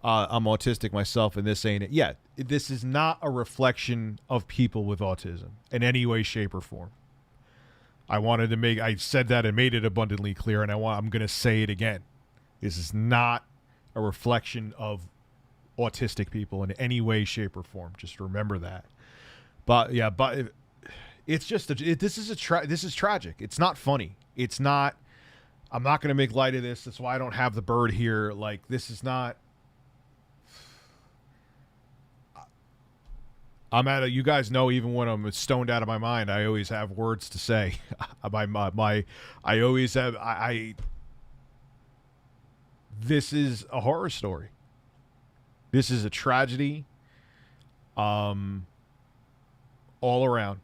I'm autistic myself, and this ain't it. Yeah, this is not a reflection of people with autism in any way, shape, or form. I said that and made it abundantly clear, and I'm going to say it again. This is not a reflection of autistic people in any way, shape, or form. Just remember that. But yeah, it's just this is tragic. It's not funny. It's not. I'm not going to make light of this. That's why I don't have the bird here. Like, this is not. You guys know, even when I'm stoned out of my mind, I always have words to say. This is a horror story. This is a tragedy. All around.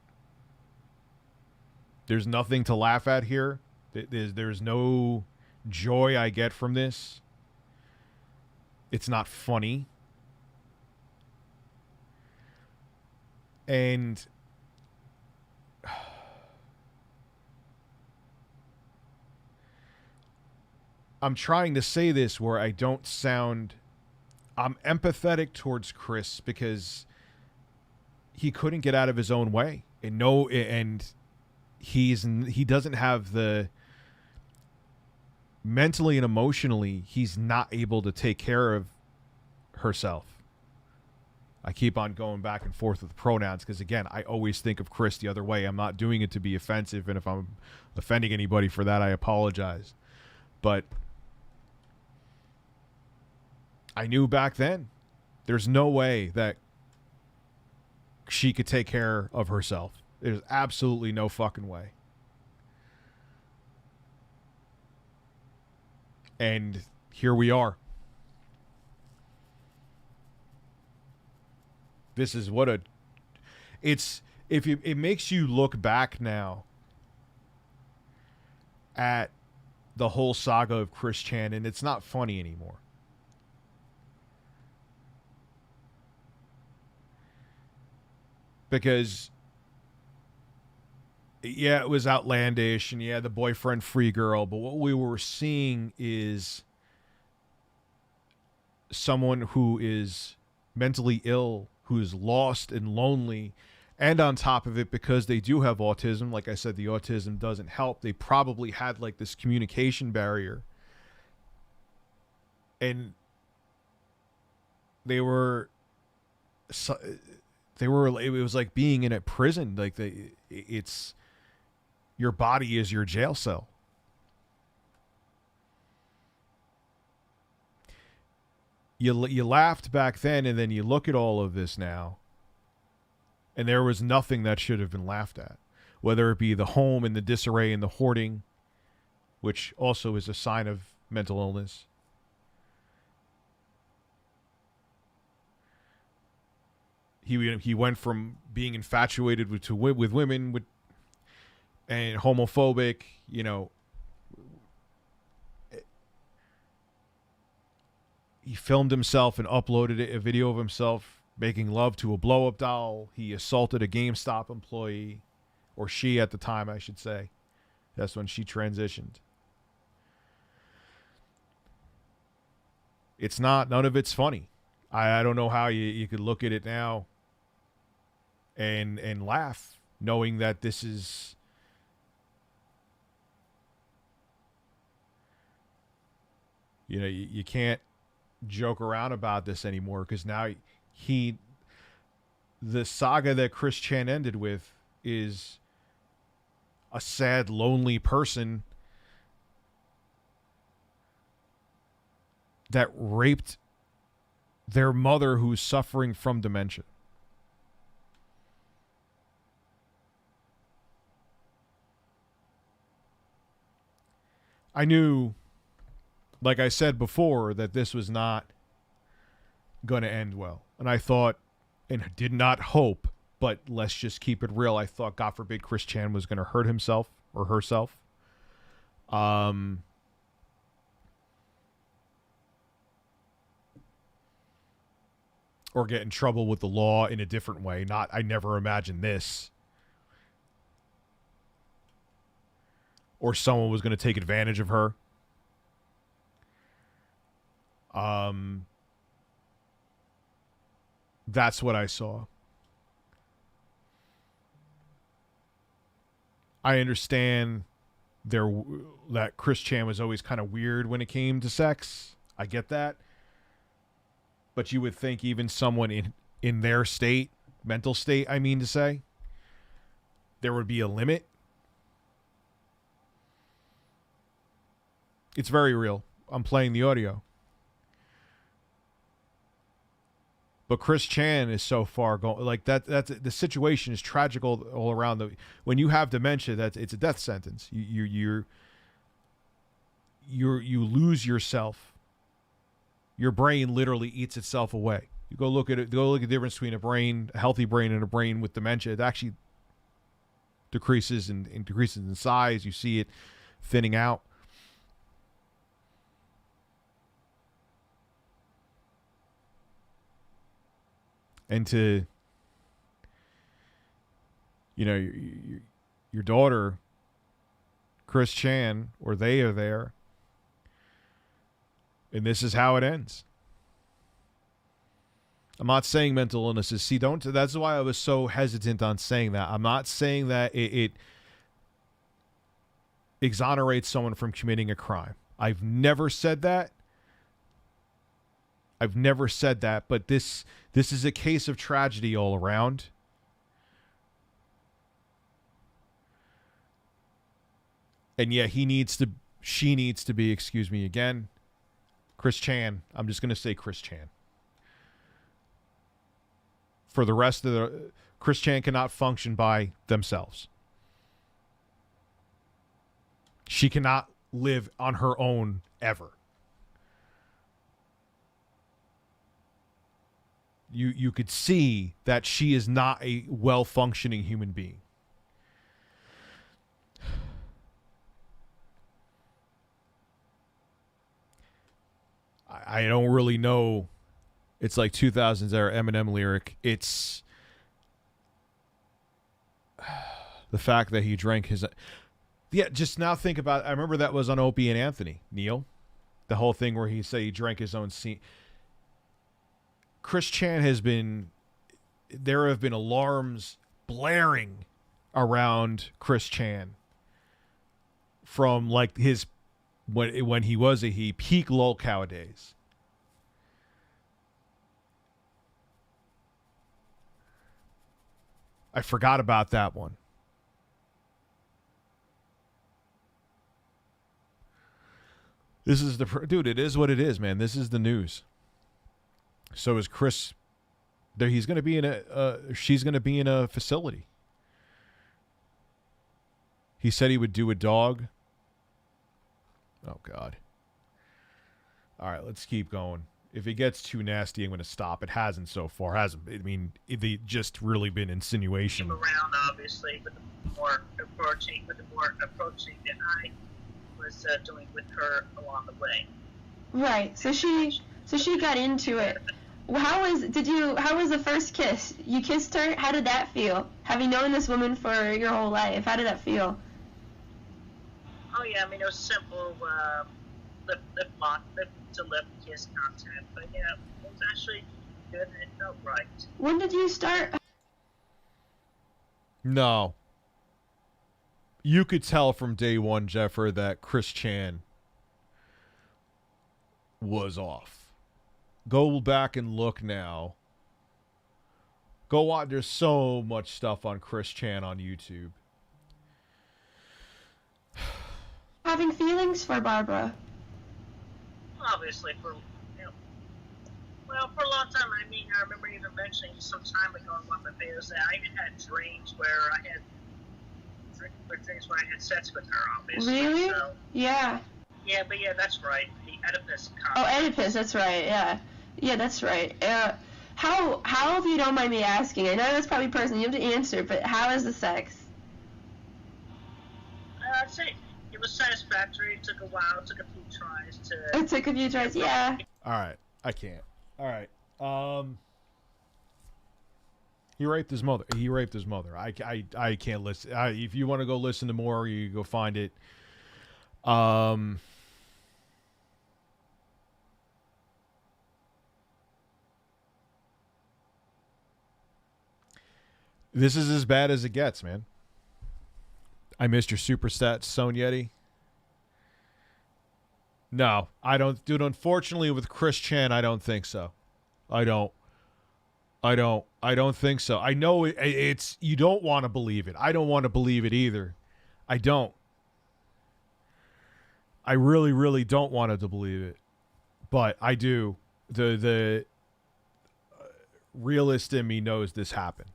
There's nothing to laugh at here. There's no joy I get from this. It's not funny. And I'm trying to say this where I don't sound... I'm empathetic towards Chris, because he couldn't get out of his own way. And he doesn't have the... Mentally and emotionally, he's not able to take care of herself. I keep on going back and forth with pronouns because, again, I always think of Chris the other way. I'm not doing it to be offensive, and if I'm offending anybody for that, I apologize. But I knew back then there's no way that she could take care of herself. There's absolutely no fucking way. And here we are. This is what it makes you look back now at the whole saga of Chris Chan, and it's not funny anymore. Because, yeah, it was outlandish, and yeah, the boyfriend free girl, but what we were seeing is someone who is mentally ill, who's lost and lonely, and on top of it, because they do have autism, like I said, the autism doesn't help. They probably had like this communication barrier, and it was like being in a prison. Like it's your body is your jail cell. you laughed back then, and then you look at all of this now, and there was nothing that should have been laughed at, whether it be the home and the disarray and the hoarding, which also is a sign of mental illness. He went from being infatuated with women and homophobic, He filmed himself and uploaded a video of himself making love to a blow-up doll. He assaulted a GameStop employee, or she at the time, I should say. That's when she transitioned. None of it's funny. I don't know how you could look at it now and laugh, knowing that this is you can't joke around about this anymore, because now the saga that Chris Chan ended with is a sad, lonely person that raped their mother who's suffering from dementia. I knew, like I said before, that this was not going to end well. And I thought, and did not hope, but let's just keep it real, I thought, God forbid, Chris Chan was going to hurt himself or herself. Or get in trouble with the law in a different way. I never imagined this. Or someone was going to take advantage of her. That's what I saw. I understand that Chris Chan was always kind of weird when it came to sex. I get that. But you would think even someone in their state, mental state, I mean to say, there would be a limit. It's very real. I'm playing the audio. But Chris Chan is so far going, like that's the situation is tragic all around. When you have dementia, it's a death sentence. You lose yourself. Your brain literally eats itself away. You go look at it. Go look at the difference between a healthy brain, and a brain with dementia. It actually decreases in size. You see it thinning out. And to, your daughter, Chris Chan, or they are there, and this is how it ends. I'm not saying mental illnesses. See, that's why I was so hesitant on saying that. I'm not saying that it exonerates someone from committing a crime. I've never said that. But this is a case of tragedy all around. And yeah, she needs to be, excuse me again, Chris Chan. I'm just going to say Chris Chan. For the rest of Chris Chan cannot function by themselves. She cannot live on her own ever. You could see that she is not a well-functioning human being. I don't really know. It's like 2000s era Eminem lyric. It's the fact that he drank his... Yeah, just now think about... I remember that was on Opie and Anthony, Neil. The whole thing where he said he drank his own semen. Chris Chan there have been alarms blaring around Chris Chan from like his, when he was he peak lolcow days. I forgot about that one. This is dude, it is what it is, man. This is the news. So is Chris. He's going to be in she's going to be in a facility. He said he would do a dog. Oh, God. All right, let's keep going. If it gets too nasty, I'm going to stop. It hasn't so far, hasn't. I mean, it just really been insinuation. Around, obviously, with the more approaching that I was doing with her along the way. Right. So she got into it. How was the first kiss? You kissed her? How did that feel? Having known this woman for your whole life, how did that feel? Oh yeah, I mean it was simple lip to lip kiss content, but yeah, it was actually good and it felt right. When did you start? No. You could tell from day one, Jeffer, that Chris Chan was off. Go back and look now. Go watch. There's so much stuff on Chris Chan on YouTube. Having feelings for Barbara. Obviously, for a long time. I mean, I remember even mentioning some time ago in one of my videos that I even had dreams where I had sex with her. Obviously. Really? So, Yeah. yeah, but yeah, that's right. The Oedipus complex. Oh, Oedipus. That's right. Yeah. Yeah, that's right. How, if you don't mind me asking, I know that's probably personal, you have to answer, but how is the sex? I'd say it was satisfactory. It took a while. It took a few tries to... It took a few tries, yeah. Alright, I can't. Alright, he raped his mother. I can't listen. If you want to go listen to more, you go find it. This is as bad as it gets, man. I missed your super stat, Son Yeti. No, I don't. Dude, unfortunately with Chris Chan, I don't think so. I don't think so. I know it's you don't want to believe it. I don't want to believe it either. I don't. I really, really don't want to believe it. But I do. The realist in me knows this happened.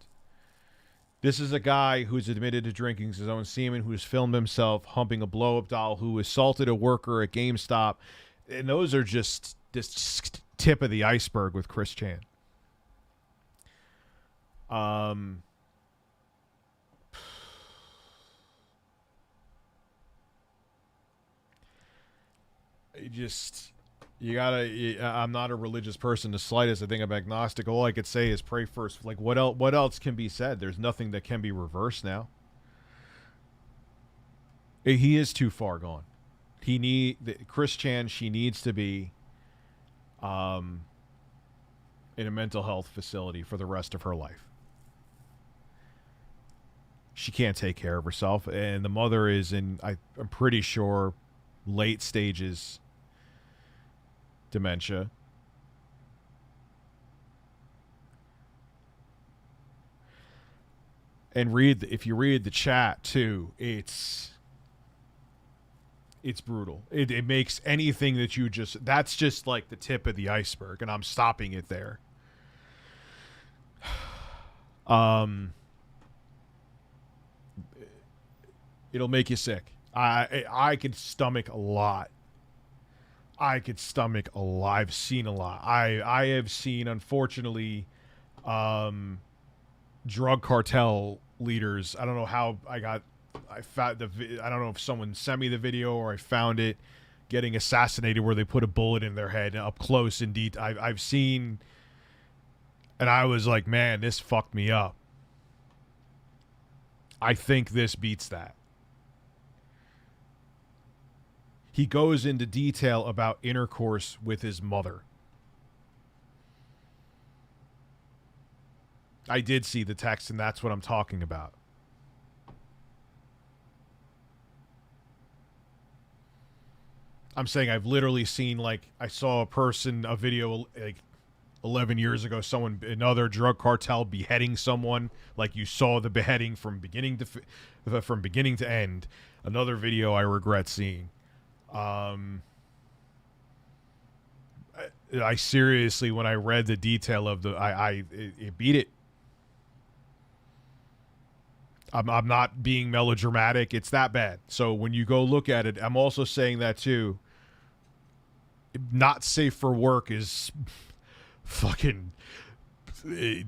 This is a guy who's admitted to drinking his own semen, who's filmed himself humping a blow-up doll, who assaulted a worker at GameStop. And those are just this tip of the iceberg with Chris Chan. I'm not a religious person the slightest. I think I'm agnostic. All I could say is pray first. Like, what else can be said? There's nothing that can be reversed now. He is too far gone. Chris Chan, she needs to be in a mental health facility for the rest of her life. She can't take care of herself, and the mother is I'm pretty sure, late stages dementia. And if you read the chat too, it's brutal. It makes anything that that's just like the tip of the iceberg, and I'm stopping it there. It'll make you sick. I could stomach a lot. I've seen a lot. I have seen, unfortunately, drug cartel leaders. I don't know how I found I don't know if someone sent me the video or I found it, getting assassinated where they put a bullet in their head up close. Indeed, I've seen, and I was like, man, this fucked me up. I think this beats that. He goes into detail about intercourse with his mother. I did see the text, and that's what I'm talking about. I'm saying I've literally seen, like, I saw a video like 11 years ago, another drug cartel beheading someone, like you saw the beheading from beginning to end. Another video I regret seeing. I seriously, when I read the detail of it beat it. I'm not being melodramatic. It's that bad. So when you go look at it, I'm also saying that too. Not safe for work is fucking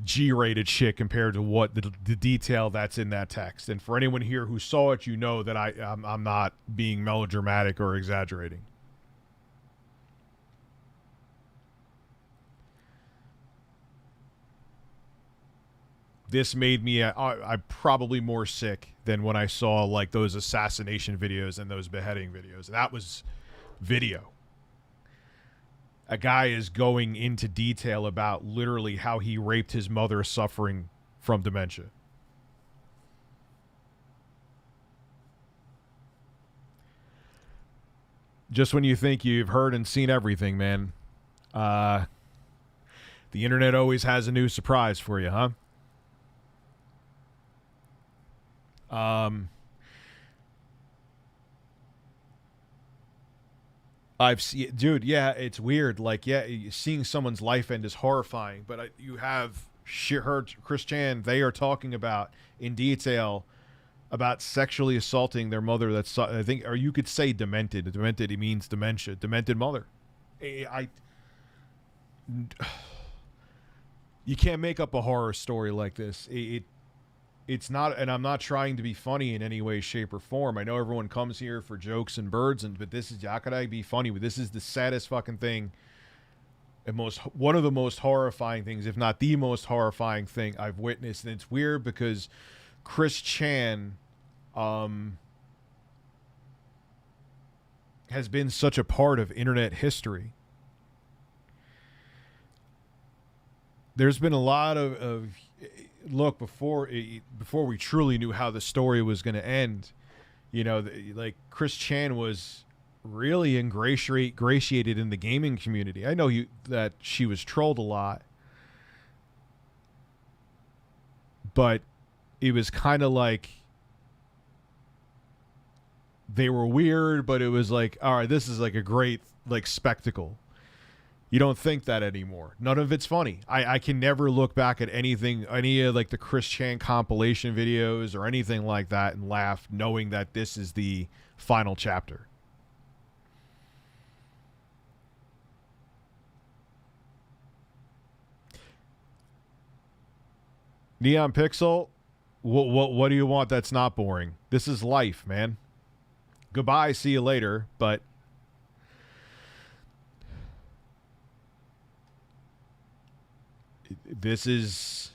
G-rated shit compared to what the detail that's in that text. And for anyone here who saw it, you know that I'm not being melodramatic or exaggerating. This made me I'm probably more sick than when I saw like those assassination videos and those beheading videos. That was video. A guy is going into detail about literally how he raped his mother suffering from dementia. Just when you think you've heard and seen everything, man, the internet always has a new surprise for you, huh? I've seen, dude. Yeah, it's weird. Like, yeah, seeing someone's life end is horrifying. But you have heard Chris Chan. They are talking about in detail about sexually assaulting their mother. That's, I think, or you could say demented. Demented, it means dementia. Demented mother. You can't make up a horror story like this. It's not, and I'm not trying to be funny in any way, shape, or form. I know everyone comes here for jokes and birds, but this is, how could I be funny? But this is the saddest fucking thing, and one of the most horrifying things, if not the most horrifying thing I've witnessed. And it's weird because Chris Chan has been such a part of internet history. There's been a lot of look, before we truly knew how the story was going to end, you know, like Chris Chan was really ingratiated in the gaming community. I know that she was trolled a lot, but it was kind of like they were weird, but it was like, all right, this is like a great like spectacle. You don't think that anymore. None of it's funny. I can never look back at anything, any of like the Chris Chan compilation videos or anything like that and laugh knowing that this is the final chapter. Neon Pixel, what do you want that's not boring? This is life, man. Goodbye, see you later, but this is,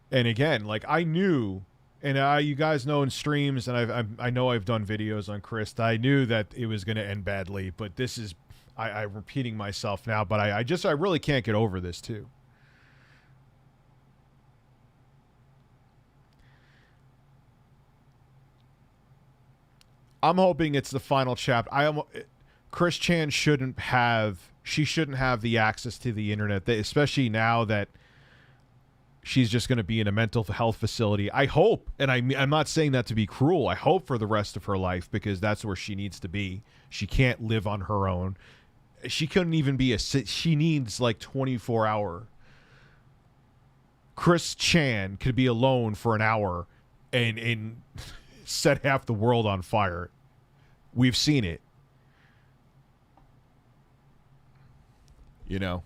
and again, like I knew, and you guys know in streams, and I know I've done videos on Chris, I knew that it was going to end badly, but this is, I'm repeating myself now, but I really can't get over this too. I'm hoping it's the final chapter. Chris Chan shouldn't have the access to the internet, especially now that she's just going to be in a mental health facility. I hope, and I'm not saying that to be cruel, I hope for the rest of her life, because that's where she needs to be. She can't live on her own. She couldn't even be she needs like 24-hour. Chris Chan could be alone for an hour and set half the world on fire. We've seen it. You know.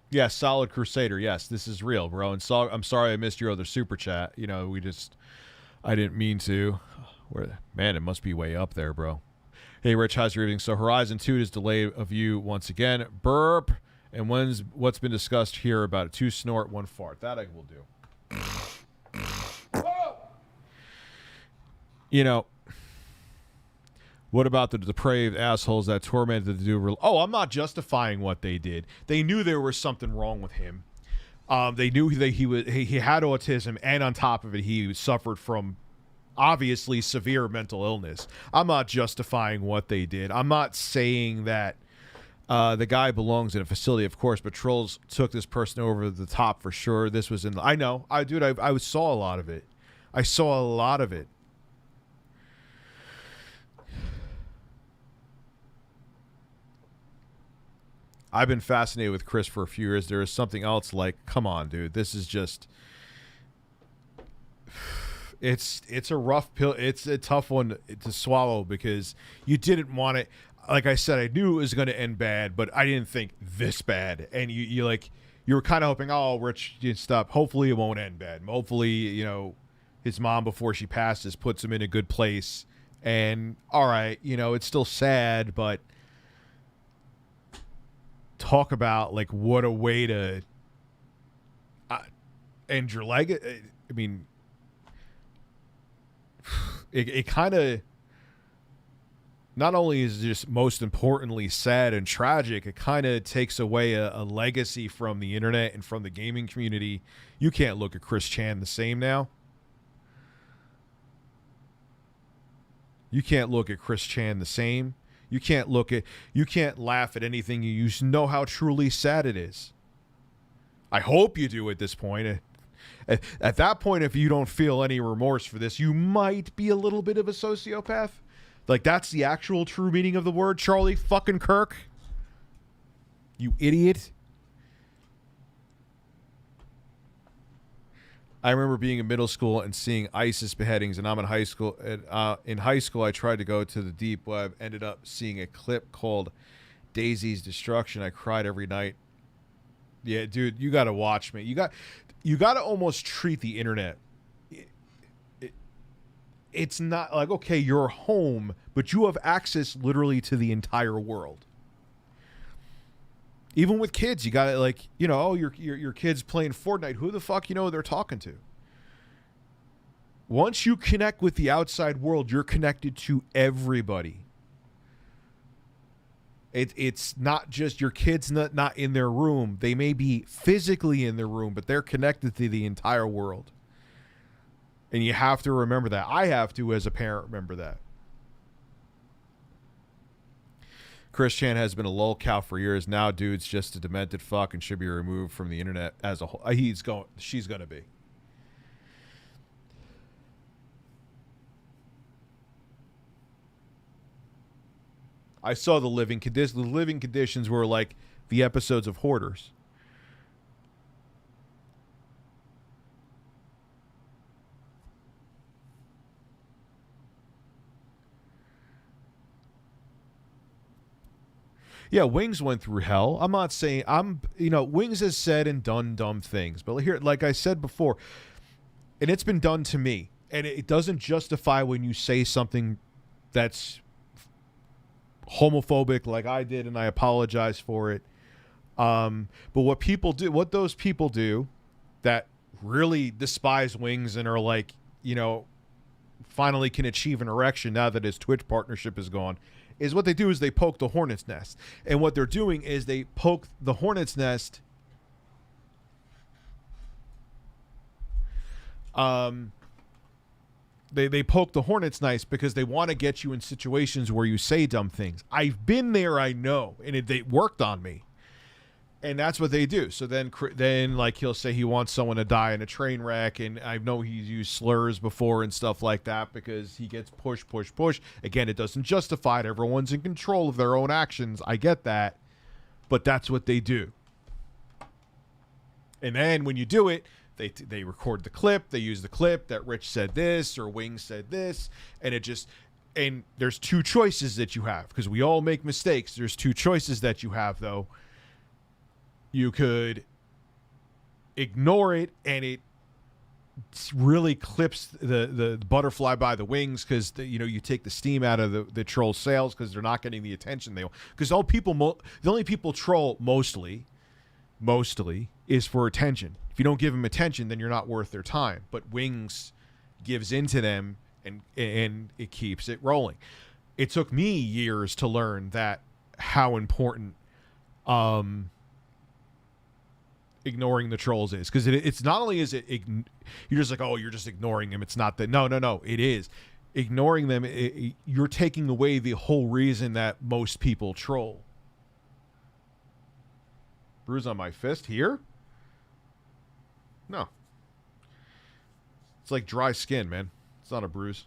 Yeah, Solid Crusader. Yes, this is real, bro. And I'm sorry I missed your other super chat. You know, I didn't mean to. Man, it must be way up there, bro. Hey, Rich, how's your evening? So Horizon 2 is delayed of you once again. Burp. And what's been discussed here about it? 2 snort, 1 fart. That I will do. Whoa! You know, what about the depraved assholes that tormented the dude? I'm not justifying what they did. They knew there was something wrong with him. They knew that he had autism, and on top of it, he suffered from obviously severe mental illness. I'm not justifying what they did. I'm not saying that the guy belongs in a facility, of course, but trolls took this person over the top for sure. This was I saw a lot of it. I saw a lot of it. I've been fascinated with Chris for a few years. There is something else like, come on, dude. This is just... It's a rough pill. It's a tough one to swallow because you didn't want it. Like I said, I knew it was going to end bad, but I didn't think this bad. And you were kind of hoping, oh, Rich, you stop. Hopefully it won't end bad. Hopefully, you know, his mom before she passes puts him in a good place. And all right, you know, it's still sad, but talk about like what a way to end your legacy. I mean, it kind of not only is just most importantly sad and tragic, it kind of takes away a legacy from the internet and from the gaming community. You can't look at Chris Chan the same now. You can't look at Chris Chan the same. You can't laugh at anything you use. Know how truly sad it is. I hope you do at this point. At that point, if you don't feel any remorse for this, you might be a little bit of a sociopath. Like, that's the actual true meaning of the word, Charlie fucking Kirk. You idiot. I remember being in middle school and seeing ISIS beheadings, and I'm in high school. In high school, I tried to go to the deep web, ended up seeing a clip called Daisy's Destruction. I cried every night. Yeah, dude, you got to watch me. You got to almost treat the internet. It's not like, okay, you're home, but you have access literally to the entire world. Even with kids, you got to, like, you know, oh, your kid's playing Fortnite. Who the fuck you know they're talking to? Once you connect with the outside world, you're connected to everybody. It's not just your kids not in their room. They may be physically in their room, but they're connected to the entire world. And you have to remember that. I have to, as a parent, remember that. Chris Chan has been a lolcow for years. Now, dude's just a demented fuck and should be removed from the internet as a whole. She's going to be. I saw the living conditions. The living conditions were like the episodes of Hoarders. Yeah, Wings went through hell. I'm not saying Wings has said and done dumb things, but here, like I said before, and it's been done to me, and it doesn't justify when you say something that's homophobic like I did, and I apologize for it. But what those people do that really despise Wings and are like, you know, finally can achieve an erection now that his Twitch partnership is gone, is what they do is they poke the hornet's nest. And what they're doing is they poke the hornet's nest They poke the hornet's nest because they want to get you in situations where you say dumb things. I've been there, I know, and they worked on me. And that's what they do. So then like he'll say he wants someone to die in a train wreck, and I know he's used slurs before and stuff like that because he gets push. Again, it doesn't justify it. Everyone's in control of their own actions. I get that. But that's what they do. And then when you do it, they record the clip. They use the clip that Rich said this or Wings said this, and there's two choices that you have because we all make mistakes. There's two choices that you have though. You could ignore it, and it really clips the butterfly by the wings because you take the steam out of the troll sales because they're not getting the attention they want. Because the only people troll mostly is for attention. If you don't give them attention, then you're not worth their time. But Wings gives into them, and it keeps it rolling. It took me years to learn that how important ignoring the trolls is, because it's not only is it you're just like, oh, you're just ignoring them. It's not that. No, it is ignoring them. You're taking away the whole reason that most people troll. Bruise on my fist here? No. It's like dry skin, man. It's not a bruise.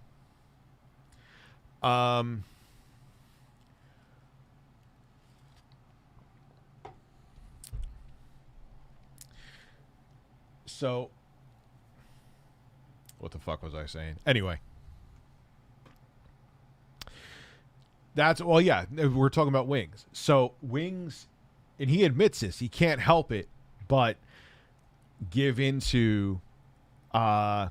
So, what the fuck was I saying? Anyway. We're talking about Wings. So, Wings, and he admits this, he can't help it but give into the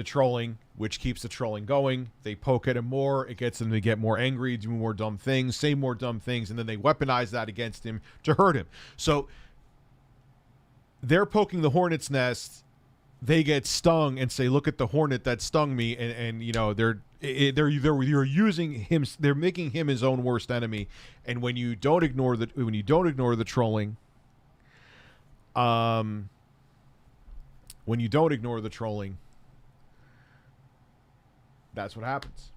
trolling, which keeps the trolling going. They poke at him more. It gets them to get more angry, do more dumb things, say more dumb things, and then they weaponize that against him to hurt him. So they're poking the hornet's nest. They get stung and say, "Look at the hornet that stung me," and you know they're using him. They're making him his own worst enemy. And when you don't ignore the trolling, that's what happens.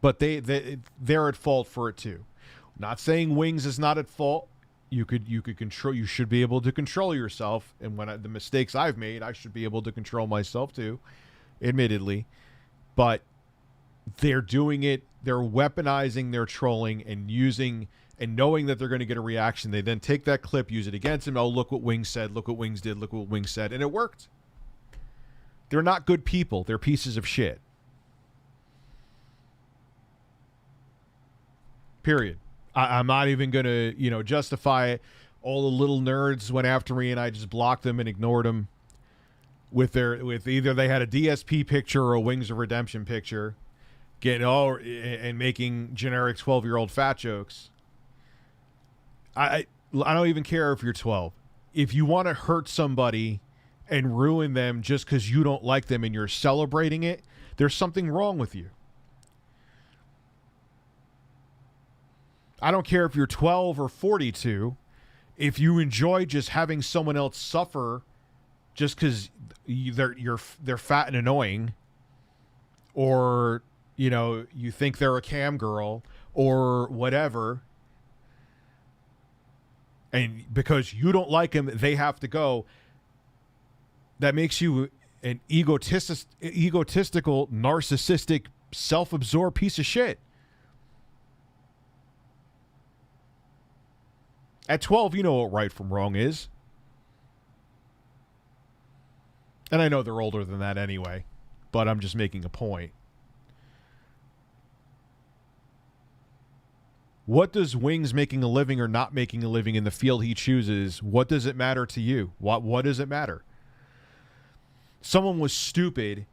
But they're at fault for it too. Not saying Wings is not at fault. You should be able to control yourself. And when the mistakes I've made, I should be able to control myself too, admittedly. But they're doing it. They're weaponizing their trolling and knowing that they're going to get a reaction. They then take that clip, use it against him. Oh, look what Wings said. Look what Wings did. Look what Wings said. And it worked. They're not good people. They're pieces of shit. Period. I'm not even going to, justify it. All the little nerds went after me and I just blocked them and ignored them with either they had a DSP picture or a Wings of Redemption picture, and making generic 12-year-old fat jokes. I don't even care if you're 12. If you want to hurt somebody and ruin them just because you don't like them and you're celebrating it, there's something wrong with you. I don't care if you're 12 or 42. If you enjoy just having someone else suffer just because they're fat and annoying, or you think they're a cam girl or whatever, and because you don't like them, they have to go. That makes you an egotistical, narcissistic, self-absorbed piece of shit. At 12, you know what right from wrong is. And I know they're older than that anyway, but I'm just making a point. What does Wings making a living or not making a living in the field he chooses, what does it matter to you? What does it matter? Someone was stupid,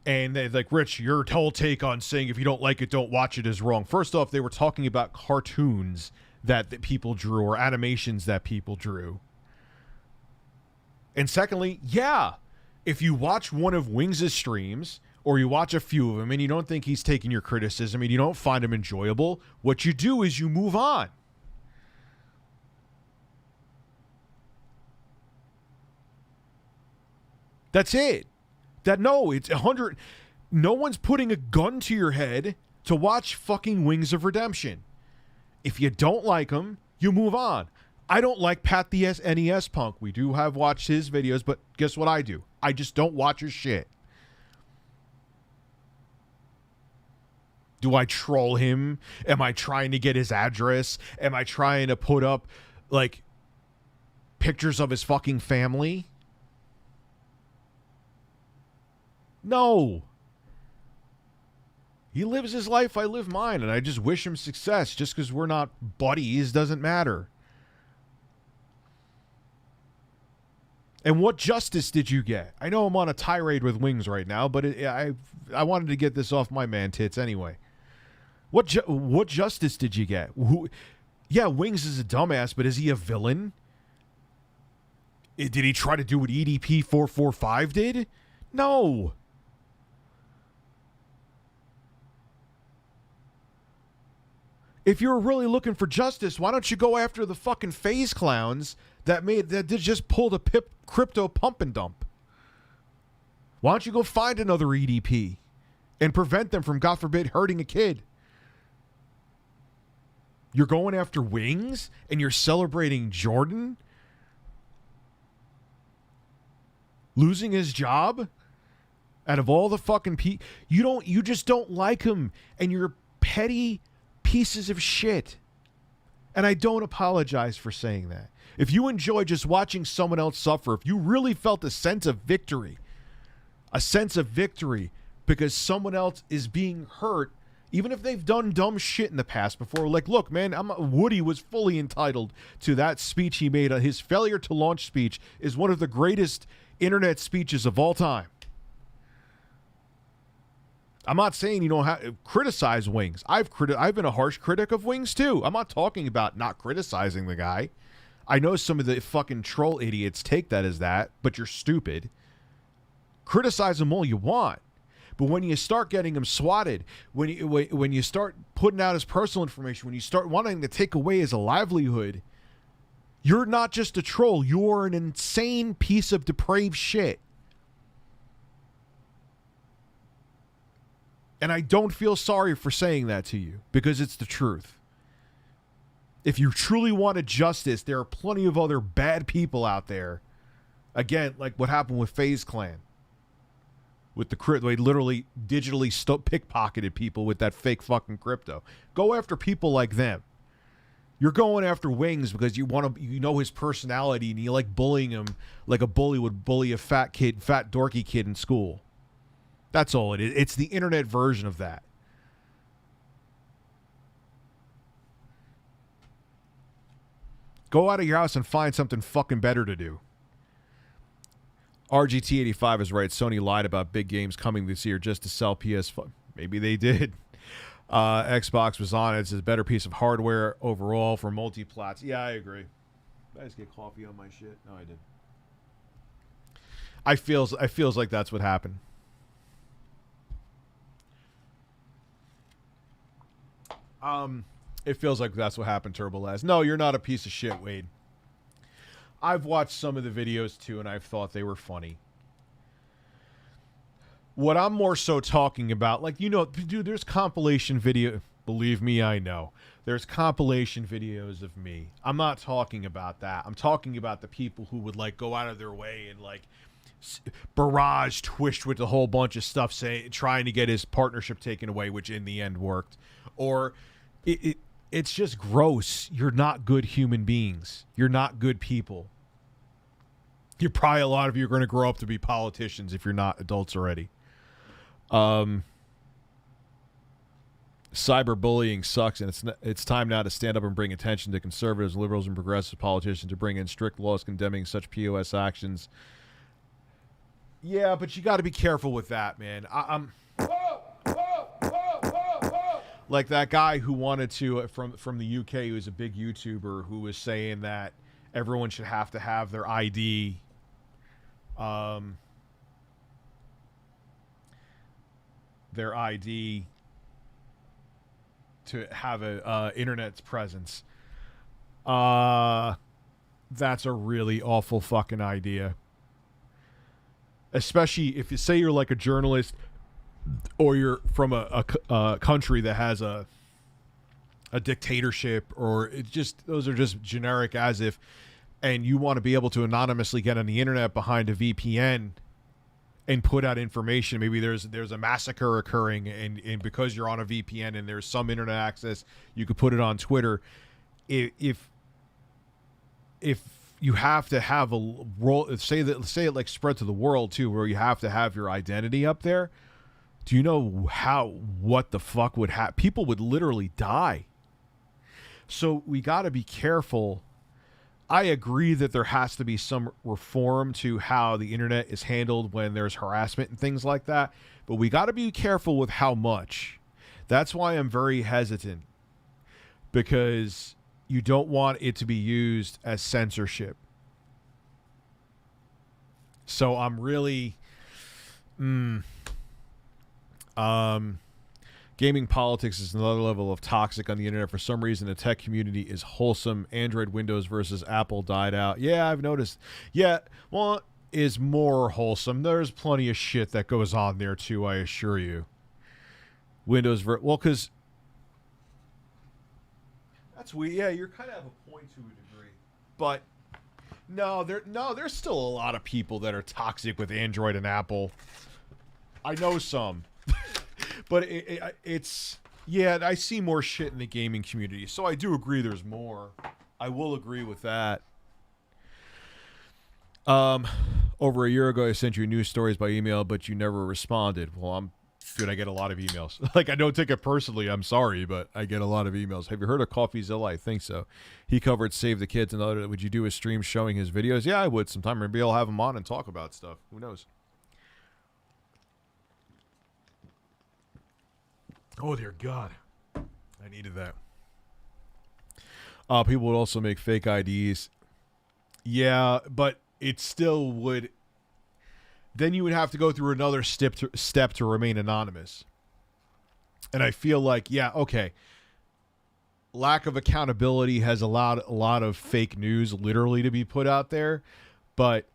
and they're like, Rich, your whole take on saying if you don't like it, don't watch it is wrong. First off, they were talking about cartoons that people drew or animations that people drew. And secondly, if you watch one of Wings' streams or you watch a few of them and you don't think he's taking your criticism and you don't find him enjoyable, what you do is you move on. That's it. It's 100. No one's putting a gun to your head to watch fucking Wings of Redemption. If you don't like him, you move on. I don't like Pat the NES Punk. We do have watched his videos, but guess what I do? I just don't watch his shit. Do I troll him? Am I trying to get his address? Am I trying to put up, pictures of his fucking family? No. He lives his life, I live mine, and I just wish him success. Just because we're not buddies doesn't matter. And what justice did you get? I know I'm on a tirade with Wings right now, but I wanted to get this off my man tits anyway. What justice did you get? Wings is a dumbass, but is he a villain? Did he try to do what EDP 445 did? No. If you're really looking for justice, why don't you go after the fucking phase clowns that just pulled a crypto pump and dump? Why don't you go find another EDP and prevent them from, God forbid, hurting a kid? You're going after Wings and you're celebrating Jordan losing his job? Out of all the fucking people, you just don't like him, and you're petty pieces of shit. And I don't apologize for saying that. If you enjoy just watching someone else suffer, if you really felt a sense of victory because someone else is being hurt, even if they've done dumb shit in the past before, like, look, man, Woody was fully entitled to that speech he made. His failure to launch speech is one of the greatest internet speeches of all time. I'm not saying you don't have to criticize Wings. I've been a harsh critic of Wings too. I'm not talking about not criticizing the guy. I know some of the fucking troll idiots take that as that, but you're stupid. Criticize him all you want. But when you start getting him swatted, when you start putting out his personal information, when you start wanting to take away his livelihood, you're not just a troll. You're an insane piece of depraved shit. And I don't feel sorry for saying that to you because it's the truth. If you truly wanted justice, there are plenty of other bad people out there. Again, like what happened with FaZe Clan. With the crypto, they literally digitally pickpocketed people with that fake fucking crypto. Go after people like them. You're going after Wings because you know his personality and you like bullying him like a bully would bully a fat dorky kid in school. That's all it is. It's the internet version of that. Go out of your house and find something fucking better to do. RGT85 is right. Sony lied about big games coming this year just to sell PS5. Maybe they did. Xbox was on it. It's a better piece of hardware overall for multi-plats. Yeah, I agree. Did I just get coffee on my shit? No, I did. I feels like that's what happened. It feels like that's what happened, TurboLaz. No, you're not a piece of shit, Wade. I've watched some of the videos too, and I've thought they were funny. What I'm more so talking about, like, you know, dude, there's compilation video. Believe me, I know. There's compilation videos of me. I'm not talking about that. I'm talking about the people who would, like, go out of their way and, like, barrage Twitch with a whole bunch of stuff trying to get his partnership taken away, which in the end worked. Or it's just gross. You're not good human beings. You're not good people. You're probably, a lot of you are going to grow up to be politicians if you're not adults already. Cyberbullying sucks, and it's time now to stand up and bring attention to conservatives, liberals, and progressive politicians to bring in strict laws condemning such POS actions. Yeah, but you got to be careful with that, man. I'm like that guy who wanted to from the UK, who is a big YouTuber, who was saying that everyone should have to have their ID. Their ID to have a internet presence. That's a really awful fucking idea. Especially if you say you're like a journalist or you're from a country that has a dictatorship, or it's just, those are just generic as if, and you want to be able to anonymously get on the internet behind a VPN and put out information. Maybe there's a massacre occurring, and because you're on a VPN and there's some internet access, you could put it on Twitter. If you have to have a role, say it like spread to the world too, where you have to have your identity up there. Do you know what the fuck would happen? People would literally die. So we got to be careful. I agree that there has to be some reform to how the internet is handled when there's harassment and things like that. But we got to be careful with how much. That's why I'm very hesitant. Because you don't want it to be used as censorship. So I'm really... gaming politics is another level of toxic on the internet. For some reason, the tech community is wholesome. Android, Windows versus Apple died out. Yeah, I've noticed. Yeah, well, is more wholesome. There's plenty of shit that goes on there too, I assure you. Windows well, because that's weird. Yeah, you're kind of have a point to a degree, but there's still a lot of people that are toxic with Android and Apple. I know some. But it's Yeah, I see more shit in the gaming community, so I do agree there's more. I will agree with that. Over a year ago, I sent you news stories by email, but you never responded. Well, dude, I get a lot of emails. Like, I don't take it personally. I'm sorry, but I get a lot of emails. Have you heard of CoffeeZilla? I think so. He covered Save the Kids and other. Would you do a stream showing his videos? Yeah, I would sometime. Maybe I'll have him on and talk about stuff. Who knows? Oh, dear God. I needed that. People would also make fake IDs. Yeah, but it still would. Then you would have to go through another step to remain anonymous. And I feel like, yeah, okay. Lack of accountability has allowed a lot of fake news literally to be put out there. But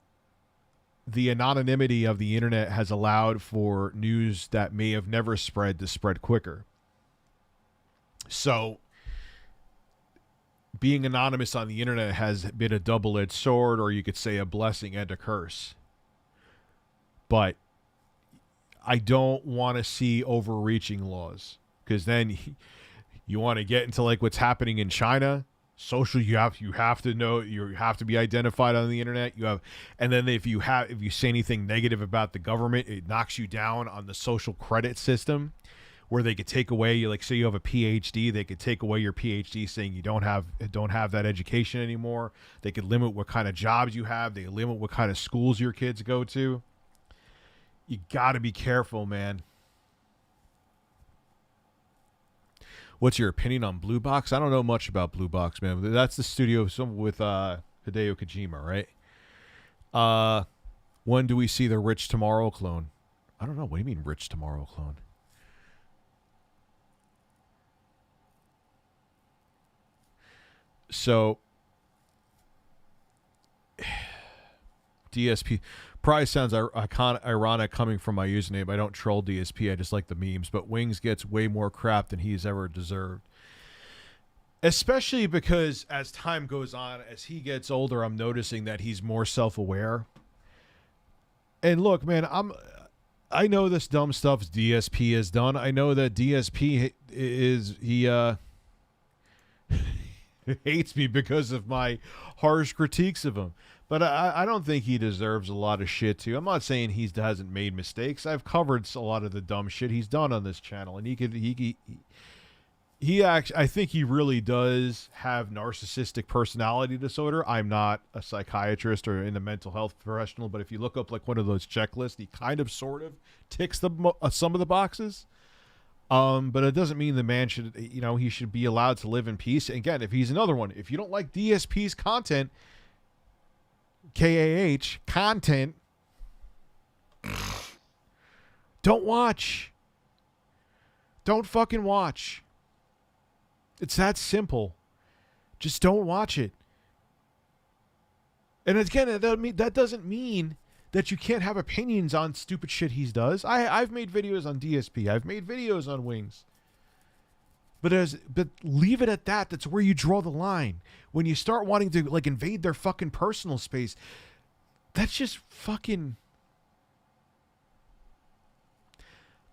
the anonymity of the internet has allowed for news that may have never spread to spread quicker. So being anonymous on the internet has been a double-edged sword, or you could say a blessing and a curse. But I don't want to see overreaching laws, because then you want to get into like what's happening in China. Social, you have to know, you have to be identified on the internet. And then if you say anything negative about the government, it knocks you down on the social credit system, where they could take away, like, say you have a PhD, they could take away your PhD, saying you don't have that education anymore. They could limit what kind of jobs you have. They limit what kind of schools your kids go to. You got to be careful, man. What's your opinion on Blue Box? I don't know much about Blue Box, man. That's the studio with Hideo Kojima, right? When do we see the Rich Tomorrow clone? I don't know. What do you mean Rich Tomorrow clone? So, DSP probably sounds ironic coming from my username. I don't troll DSP. I just like the memes. But Wings gets way more crap than he's ever deserved. Especially because as time goes on, as he gets older, I'm noticing that he's more self-aware. And look, man, I know this dumb stuff DSP has done. I know that DSP hates me because of my harsh critiques of him. But I don't think he deserves a lot of shit, too. I'm not saying he hasn't made mistakes. I've covered a lot of the dumb shit he's done on this channel. And I think he really does have narcissistic personality disorder. I'm not a psychiatrist or in the mental health professional, but if you look up like one of those checklists, he kind of sort of ticks some of the boxes. But it doesn't mean the man should, he should be allowed to live in peace. Again, if he's another one, if you don't like DSP's content, KAH content, don't watch. Don't fucking watch. It's that simple. Just don't watch it. And again, that doesn't mean that you can't have opinions on stupid shit he does. I've made videos on DSP. I've made videos on Wings. But leave it at that. That's where you draw the line. When you start wanting to like invade their fucking personal space, that's just fucking.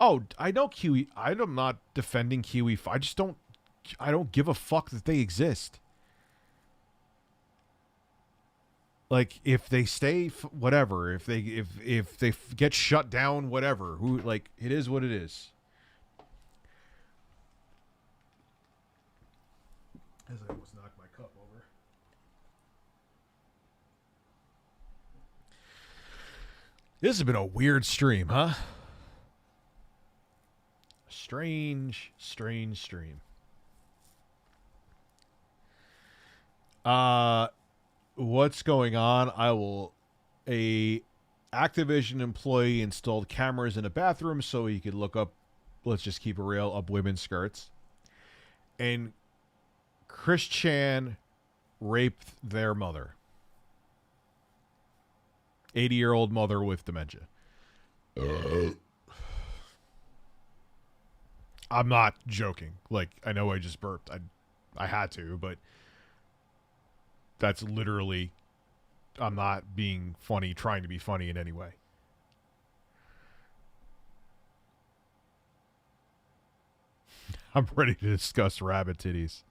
Oh, I know Kiwi. I'm not defending Kiwi. I don't give a fuck that they exist. Like, if they stay, whatever. If they get shut down, whatever. It is what it is. As I almost knocked my cup over. This has been a weird stream, huh? Strange stream. What's going on? A Activision employee installed cameras in a bathroom so he could look up, let's just keep it real, up women's skirts. And Chris Chan raped their mother. 80-year-old mother with dementia. I'm not joking. Like, I know I just burped. I had to, but that's literally, I'm not being funny, trying to be funny in any way. I'm ready to discuss rabbit titties.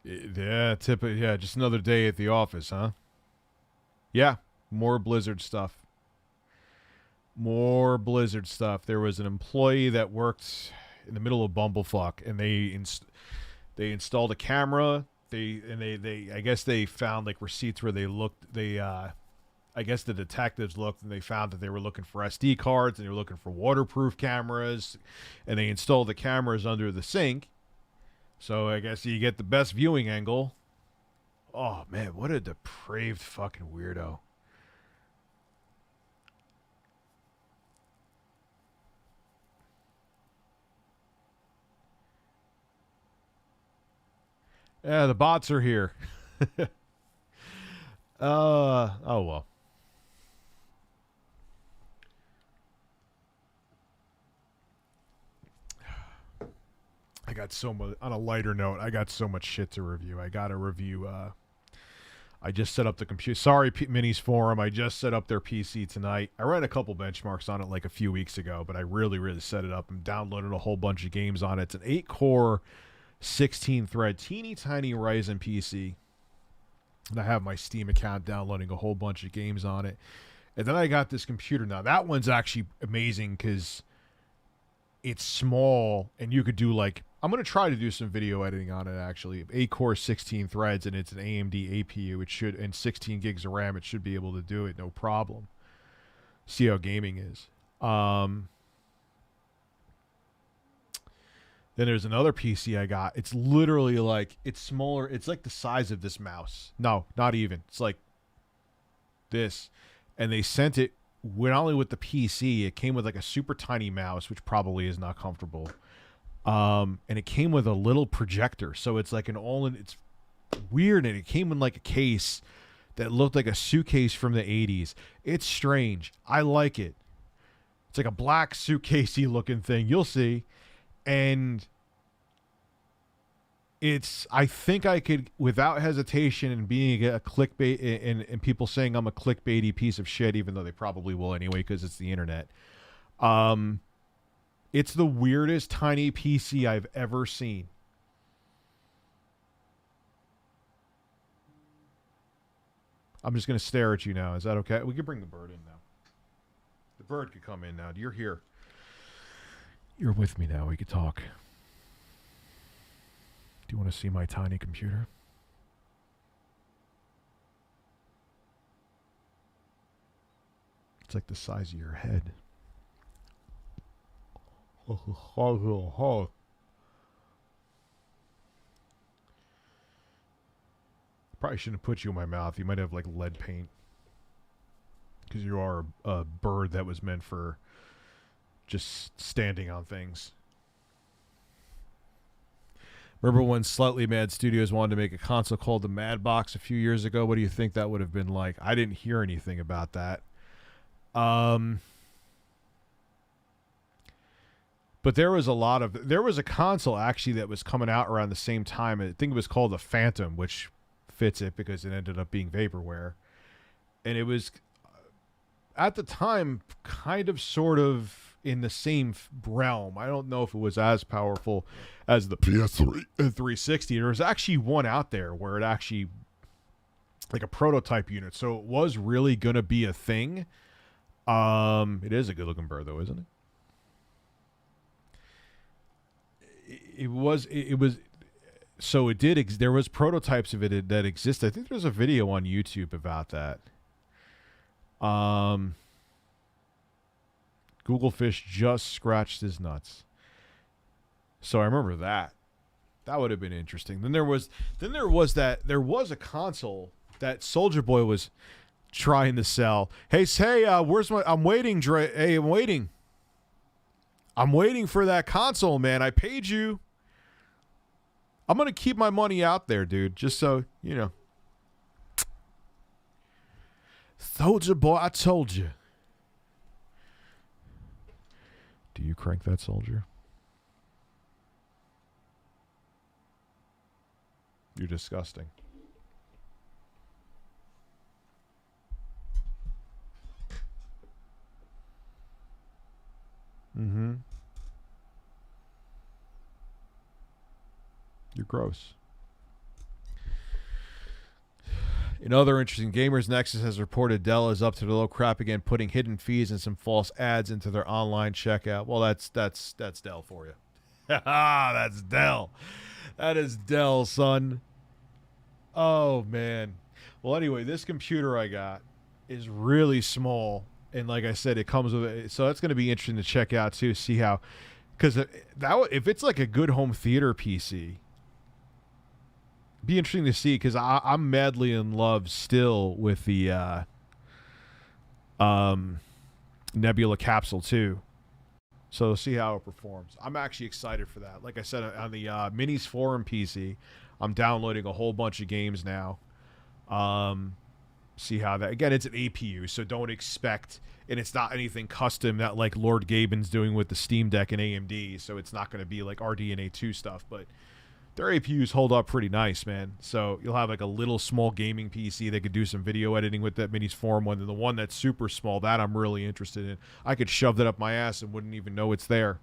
Yeah, yeah, just another day at the office, huh? Yeah, more Blizzard stuff. More Blizzard stuff. There was an employee that worked in the middle of Bumblefuck, and they installed a camera. They I guess they found like receipts where they looked. I guess the detectives looked and they found that they were looking for SD cards and they were looking for waterproof cameras, and they installed the cameras under the sink. So I guess you get the best viewing angle. Oh man, what a depraved fucking weirdo. Yeah, the bots are here. Oh well. I got so much, on a lighter note, I got so much shit to review. I got to review, I just set up the computer. Sorry, Minis Forum. I just set up their PC tonight. I ran a couple benchmarks on it like a few weeks ago, but I really set it up and downloaded a whole bunch of games on it. It's an 8-core, 16-thread, teeny tiny Ryzen PC. And I have my Steam account downloading a whole bunch of games on it. And then I got this computer. Now, that one's actually amazing because it's small and you could do like, I'm going to try to do some video editing on it actually. 8-core, 16 threads, and it's an AMD APU. It should, and 16 gigs of RAM. It should be able to do it, no problem. See how gaming is. Then there's another PC I got. It's literally like, it's smaller. It's like the size of this mouse. No, not even. It's like this. And they sent it not only with the PC, it came with like a super tiny mouse, which probably is not comfortable. And it came with a little projector. So it's like it's weird. And it came in like a case that looked like a suitcase from the 80s. It's strange. I like it. It's like a black suitcasey looking thing. You'll see. And I think I could, without hesitation and being a clickbait and people saying I'm a clickbaity piece of shit, even though they probably will anyway, because it's the internet. It's the weirdest tiny PC I've ever seen. I'm just going to stare at you now. Is that okay? We can bring the bird in now. The bird could come in now. You're here. You're with me now. We could talk. Do you want to see my tiny computer? It's like the size of your head. Probably shouldn't have put you in my mouth. You might have like lead paint. Because you are a bird that was meant for just standing on things. Remember when Slightly Mad Studios wanted to make a console called the Mad Box a few years ago? What do you think that would have been like? I didn't hear anything about that. But there was a console actually that was coming out around the same time. I think it was called the Phantom, which fits it because it ended up being vaporware. And it was, at the time, kind of sort of in the same realm. I don't know if it was as powerful as the PS3 and 360. There was actually one out there where it actually, like a prototype unit. So it was really going to be a thing. It is a good looking bird though, isn't it? There was prototypes of it that exist. I think there's a video on YouTube about that. Googlefish just scratched his nuts. So I remember that. That would have been interesting. There was a console that Soulja Boy was trying to sell. Hey, where's my? I'm waiting, Dre. Hey, I'm waiting. I'm waiting for that console, man. I paid you. I'm gonna keep my money out there, dude. Just so you know. Soulja Boy, I told you. Do you crank that, soldier? You're disgusting. Mm-hmm. Gross. In other interesting, Gamers Nexus has reported Dell is up to the low crap again, putting hidden fees and some false ads into their online checkout. Well, that's Dell for you. That's Dell. That is Dell, son. Oh, man. Well, anyway, this computer I got is really small. And like I said, it comes with it. So that's going to be interesting to check out, too. See how. Because if it's like a good home theater PC, be interesting to see, because I'm madly in love still with the Nebula capsule, too. So see how it performs. I'm actually excited for that. Like I said, on the Minis Forum PC, I'm downloading a whole bunch of games now. See how that... Again, it's an APU, so don't expect... And it's not anything custom that like Lord Gaben's doing with the Steam Deck and AMD, so it's not going to be like RDNA 2 stuff, but their APUs hold up pretty nice, man. So you'll have like a little small gaming PC that could do some video editing with that Minis Forum one, and the one that's super small, that I'm really interested in. I could shove that up my ass and wouldn't even know it's there.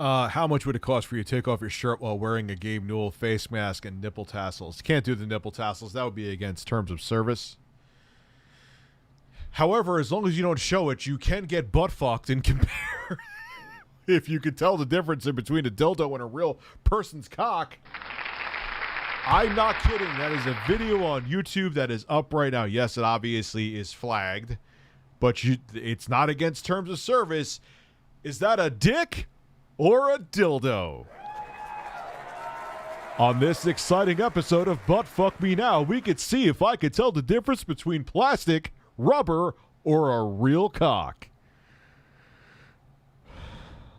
How much would it cost for you to take off your shirt while wearing a Gabe Newell face mask and nipple tassels? Can't do the nipple tassels. That would be against terms of service. However, as long as you don't show it, you can get butt fucked and compare. If you could tell the difference in between a dildo and a real person's cock. I'm not kidding. That is a video on YouTube that is up right now. Yes, it obviously is flagged, but it's not against terms of service. Is that a dick or a dildo? On this exciting episode of Butt Fuck Me Now, we could see if I could tell the difference between plastic, rubber, or a real cock.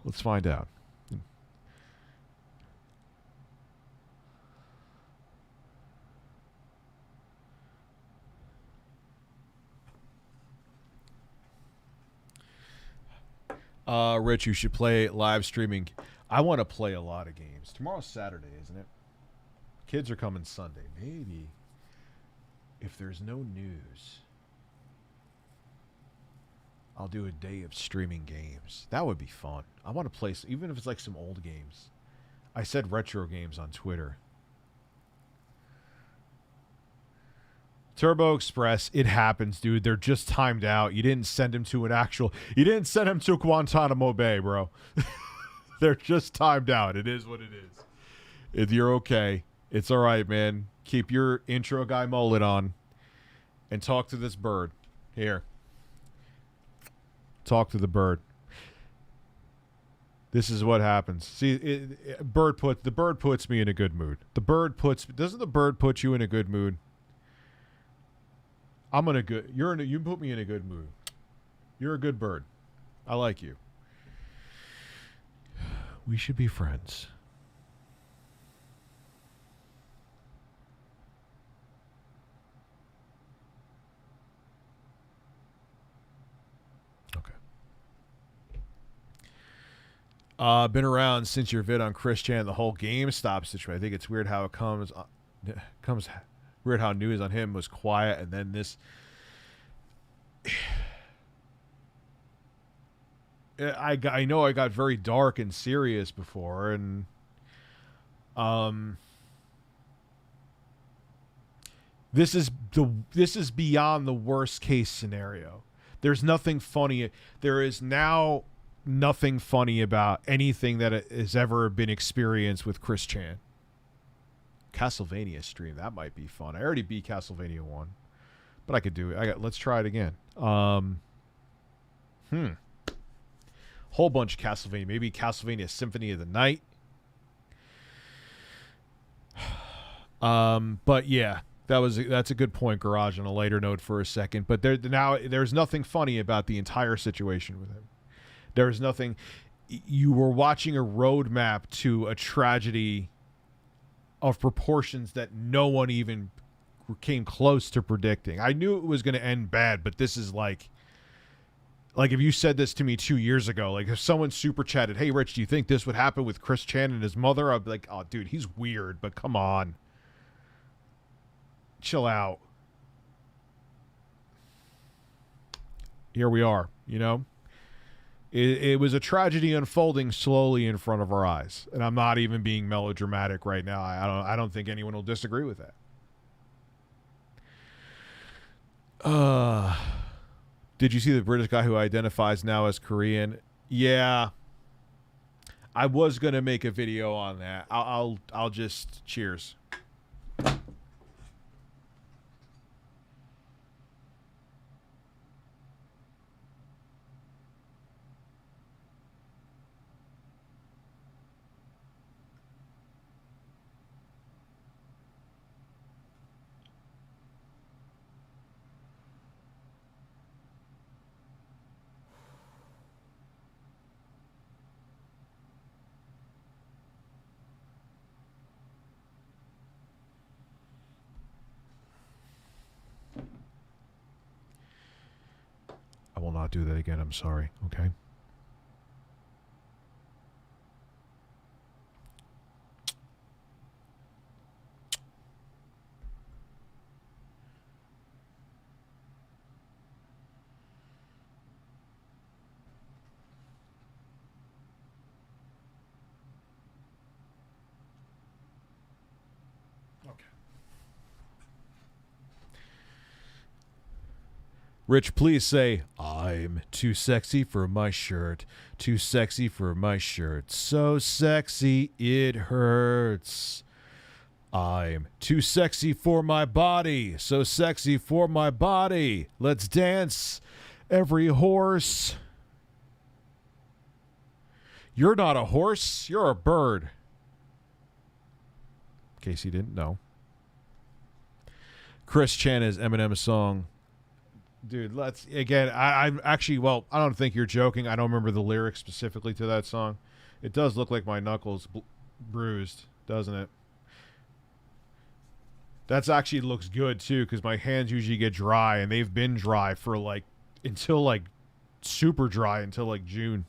Let's find out. Rich, you should play live streaming. I want to play a lot of games. Tomorrow's Saturday, isn't it? Kids are coming Sunday. Maybe if there's no news, I'll do a day of streaming games. That would be fun. I want to play, even if it's like some old games. I said retro games on Twitter. Turbo Express, it happens, dude. They're just timed out. You didn't send him to you didn't send him to Guantanamo Bay, bro. They're just timed out. It is what it is. You're okay. It's all right, man. Keep your intro guy mullet on and talk to this bird. Here. Talk to the bird. This is what happens. See, the bird puts me in a good mood. Doesn't the bird put you in a good mood? You put me in a good mood. You're a good bird. I like you. We should be friends. Okay. Been around since your vid on Chris Chan, the whole GameStop situation. I think it's weird how it comes weird how news on him was quiet, and then this. I know I got very dark and serious before, and this is beyond the worst case scenario. There's nothing funny. There is now nothing funny about anything that has ever been experienced with Chris Chan. Castlevania stream, that might be fun. I already beat Castlevania 1, but I could do it. Let's try it again. Whole bunch of Castlevania. Maybe Castlevania Symphony of the Night. But yeah, That's a good point, Garage, on a lighter note for a second. But there's nothing funny about the entire situation with him. There's nothing. You were watching a roadmap to a tragedy of proportions that no one even came close to predicting. I knew it was going to end bad, but this is like if you said this to me 2 years ago, like if someone super chatted, "Hey, Rich, do you think this would happen with Chris Chan and his mother?" I'd be like, "Oh, dude, he's weird, but come on. Chill out." Here we are, you know? It was a tragedy unfolding slowly in front of our eyes. And I'm not even being melodramatic right now. I don't think anyone will disagree with that. Did you see the British guy who identifies now as Korean? Yeah. I was going to make a video on that. I'll just cheers. I will not do that again. I'm sorry. Okay. Rich, please say, "I'm too sexy for my shirt. Too sexy for my shirt. So sexy it hurts. I'm too sexy for my body. So sexy for my body. Let's dance, every horse." You're not a horse. You're a bird. In case you didn't know. Chris Chan is Eminem's song. Dude, let's again. I'm actually, well, I don't think you're joking. I don't remember the lyrics specifically to that song. It does look like my knuckles bruised, doesn't it? That's actually looks good too, because my hands usually get dry, and they've been dry for until super dry until June.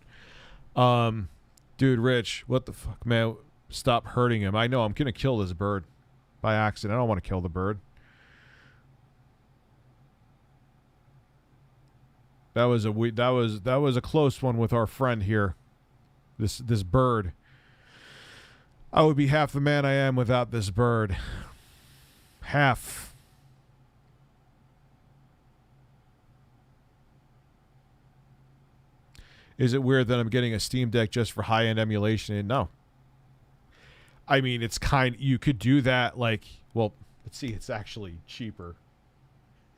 Dude, Rich, what the fuck, man? Stop hurting him. I know I'm gonna kill this bird by accident. I don't want to kill the bird. That was a close one with our friend here. This bird. I would be half the man I am without this bird. Half. Is it weird that I'm getting a Steam Deck just for high-end emulation? No. I mean, you could do that well, let's see, it's actually cheaper.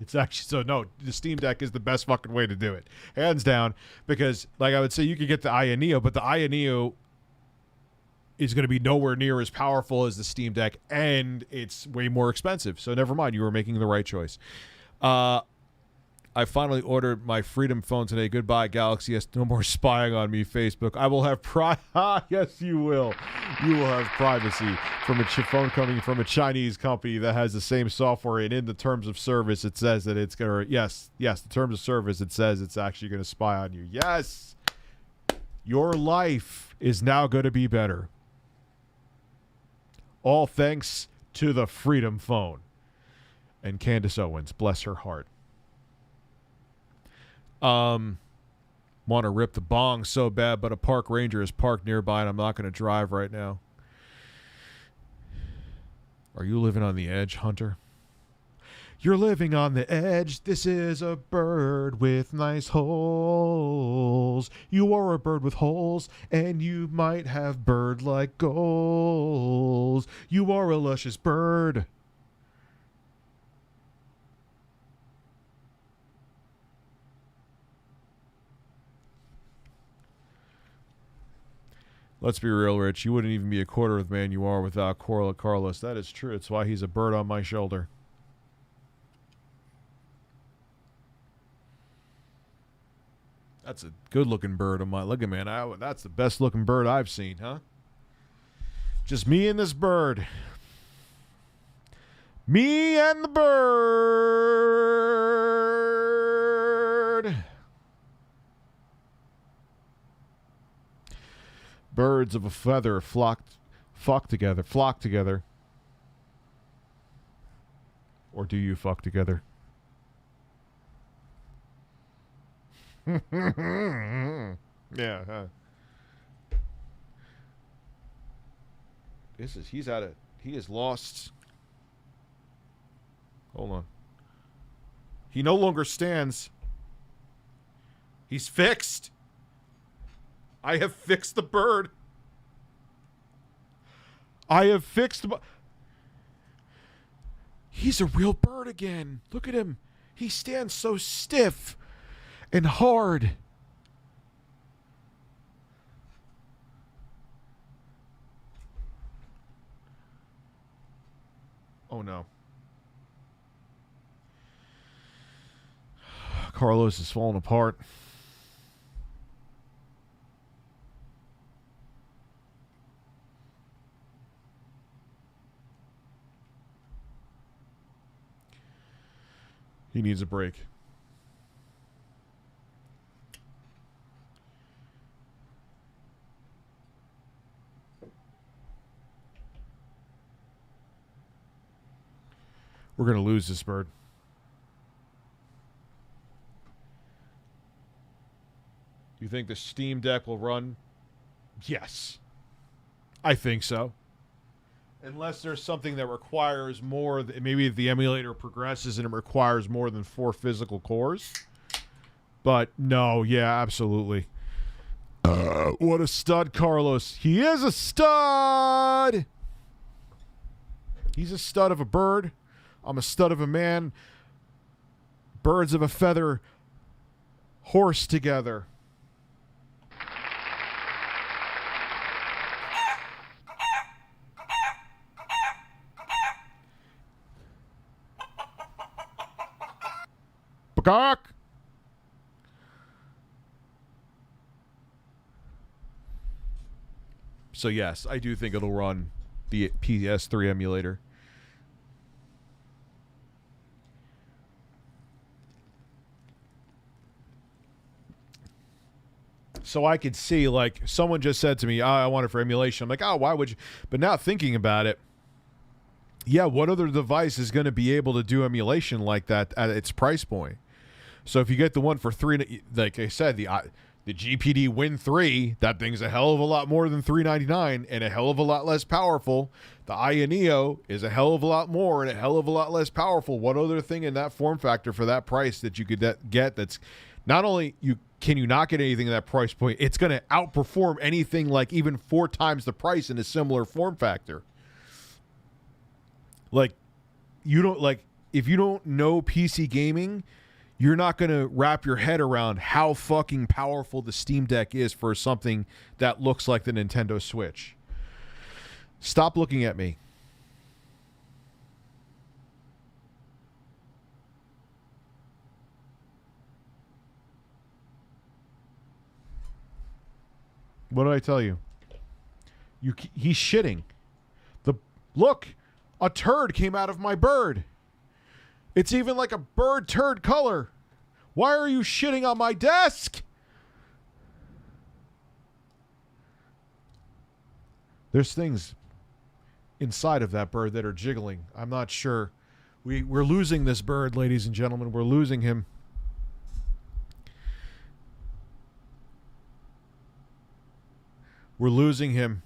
It's actually, the Steam Deck is the best fucking way to do it. Hands down, because, I would say you could get the Aya Neo, but the Aya Neo is going to be nowhere near as powerful as the Steam Deck, and it's way more expensive. So never mind, you were making the right choice. I finally ordered my Freedom phone today. Goodbye, Galaxy S. No more spying on me, Facebook. I will have yes, you will. You will have privacy from a phone coming from a Chinese company that has the same software, and in the terms of service, it says that it's going to, yes, the terms of service, it says it's actually going to spy on you. Yes. Your life is now going to be better. All thanks to the Freedom phone. And Candace Owens, bless her heart. Want to rip the bong so bad, but a park ranger is parked nearby and I'm not going to drive right now. Are you living on the edge, Hunter? You're living on the edge. This is a bird with nice holes. You are a bird with holes, and you might have bird-like goals. You are a luscious bird. Let's be real, Rich. You wouldn't even be a quarter of the man you are without Carlos. That is true. It's why he's a bird on my shoulder. That's a good-looking bird. I'm like, look at man, that's the best-looking bird I've seen, huh? Just me and this bird. Me and the bird. Birds of a feather flock together. Or do you fuck together? Yeah. Huh? He is lost. Hold on. He no longer stands. He's fixed. I have fixed the bird. I have fixed the... He's a real bird again. Look at him. He stands so stiff and hard. Oh no. Carlos is falling apart. He needs a break. We're going to lose this bird. You think the Steam Deck will run? Yes. I think so. Unless there's something that requires more, maybe if the emulator progresses and it requires more than 4 physical cores. But no, yeah, absolutely. What a stud, Carlos. He is a stud! He's a stud of a bird. I'm a stud of a man. Birds of a feather horse together. Bagak! So yes, I do think it'll run the PS3 emulator. So I could see, like, someone just said to me, I want it for emulation. I'm like, why would you? But now thinking about it, yeah, what other device is going to be able to do emulation like that at its price point? So if you get the one for $3, like I said, the GPD Win 3, that thing's a hell of a lot more than $399 and a hell of a lot less powerful. The Aya Neo is a hell of a lot more and a hell of a lot less powerful. What other thing in that form factor for that price that you could get that's not only can you not get anything at that price point, it's going to outperform anything like even 4 times the price in a similar form factor. Like, you don't, like, if you don't know PC gaming, you're not going to wrap your head around how fucking powerful the Steam Deck is for something that looks like the Nintendo Switch. Stop looking at me. What did I tell you? He's shitting. Look, a turd came out of my bird. It's even like a bird turd color. Why are you shitting on my desk? There's things inside of that bird that are jiggling. I'm not sure. We're losing this bird, ladies and gentlemen. We're losing him. We're losing him.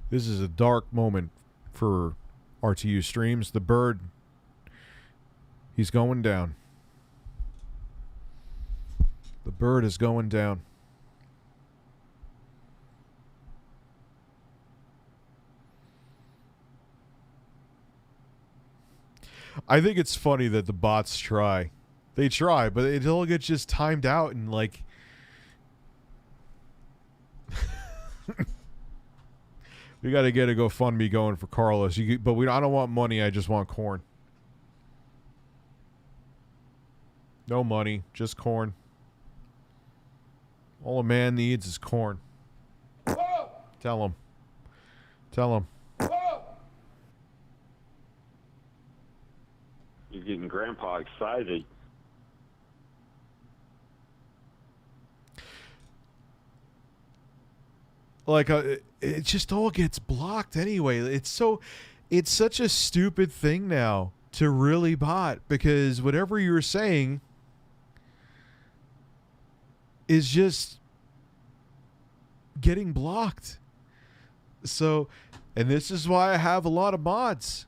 This is a dark moment for RTU streams. The bird, he's going down. The bird is going down. I think it's funny that the bots try. They try, but it all gets just timed out and like... We got to get a GoFundMe going for Carlos. I don't want money. I just want corn. No money, just corn. All a man needs is corn. Whoa! Tell him. Whoa! You're getting Grandpa excited. Like, it just all gets blocked anyway. It's such a stupid thing now to really bot, because whatever you're saying is just getting blocked. So, and this is why I have a lot of mods.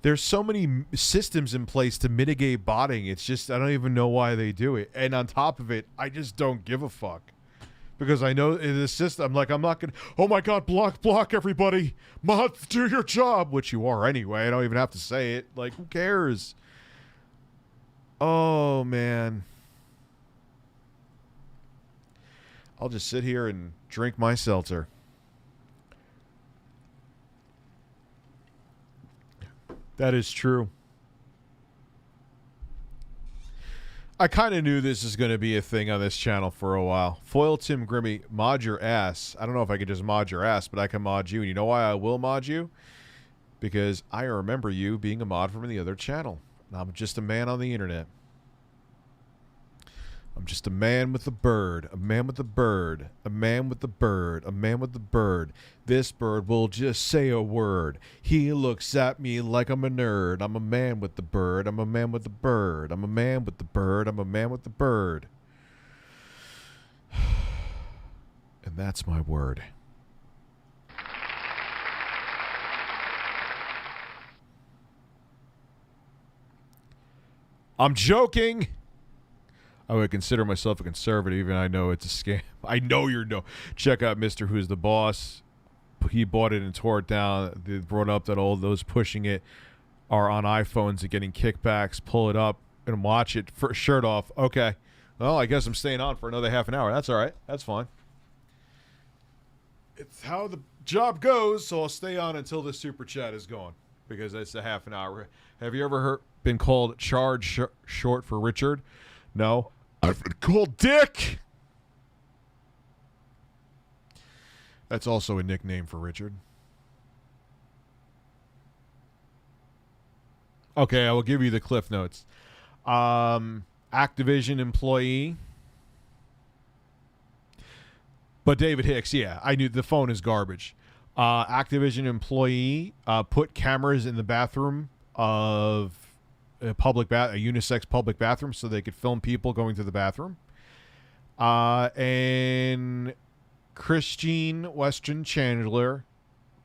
There's so many systems in place to mitigate botting. It's just, I don't even know why they do it. And on top of it, I just don't give a fuck. Because I know in the system, I'm not going to, oh my God, block everybody. Mods, do your job. Which you are anyway. I don't even have to say it. Like, who cares? Oh, man. I'll just sit here and drink my seltzer. That is true. I kind of knew this is going to be a thing on this channel for a while. Foil Tim Grimmy, mod your ass. I don't know if I could just mod your ass, but I can mod you. And you know why I will mod you? Because I remember you being a mod from the other channel. I'm just a man on the internet. I'm just a man with a bird. A man with a bird. A man with a bird. A man with a bird. This bird will just say a word. He looks at me like I'm a nerd. I'm a man with the bird. I'm a man with the bird. I'm a man with the bird. I'm a man with the bird. And that's my word. I'm joking. I would consider myself a conservative, even I know it's a scam. I know you're no. Check out Mr. Who's the Boss. He bought it and tore it down. They brought up that all those pushing it are on iPhones and getting kickbacks. Pull it up and watch it for shirt off. Okay. Well, I guess I'm staying on for another half an hour. That's all right. That's fine. It's how the job goes, so I'll stay on until the super chat is gone, because that's a half an hour. Have you ever been called Charge short for Richard? No. I've been called Dick. That's also a nickname for Richard. Okay, I will give you the cliff notes. Activision employee. But David Hicks, yeah, I knew the phone is garbage. Activision employee put cameras in the bathroom of a unisex public bathroom so they could film people going to the bathroom. And Christine Weston Chandler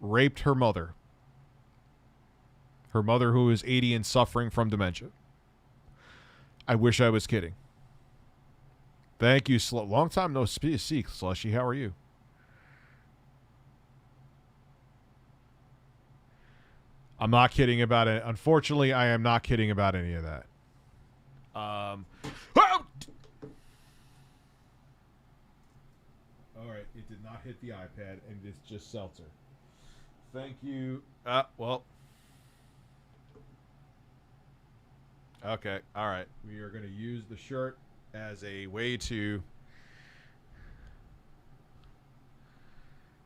raped her mother. Her mother, who is 80 and suffering from dementia. I wish I was kidding. Thank you, long time no see, Slushy. How are you? I'm not kidding about it. Unfortunately, I am not kidding about any of that. All right, it did not hit the iPad, and it's just seltzer. Thank you. Well. Okay, all right. We are going to use the shirt as a way to...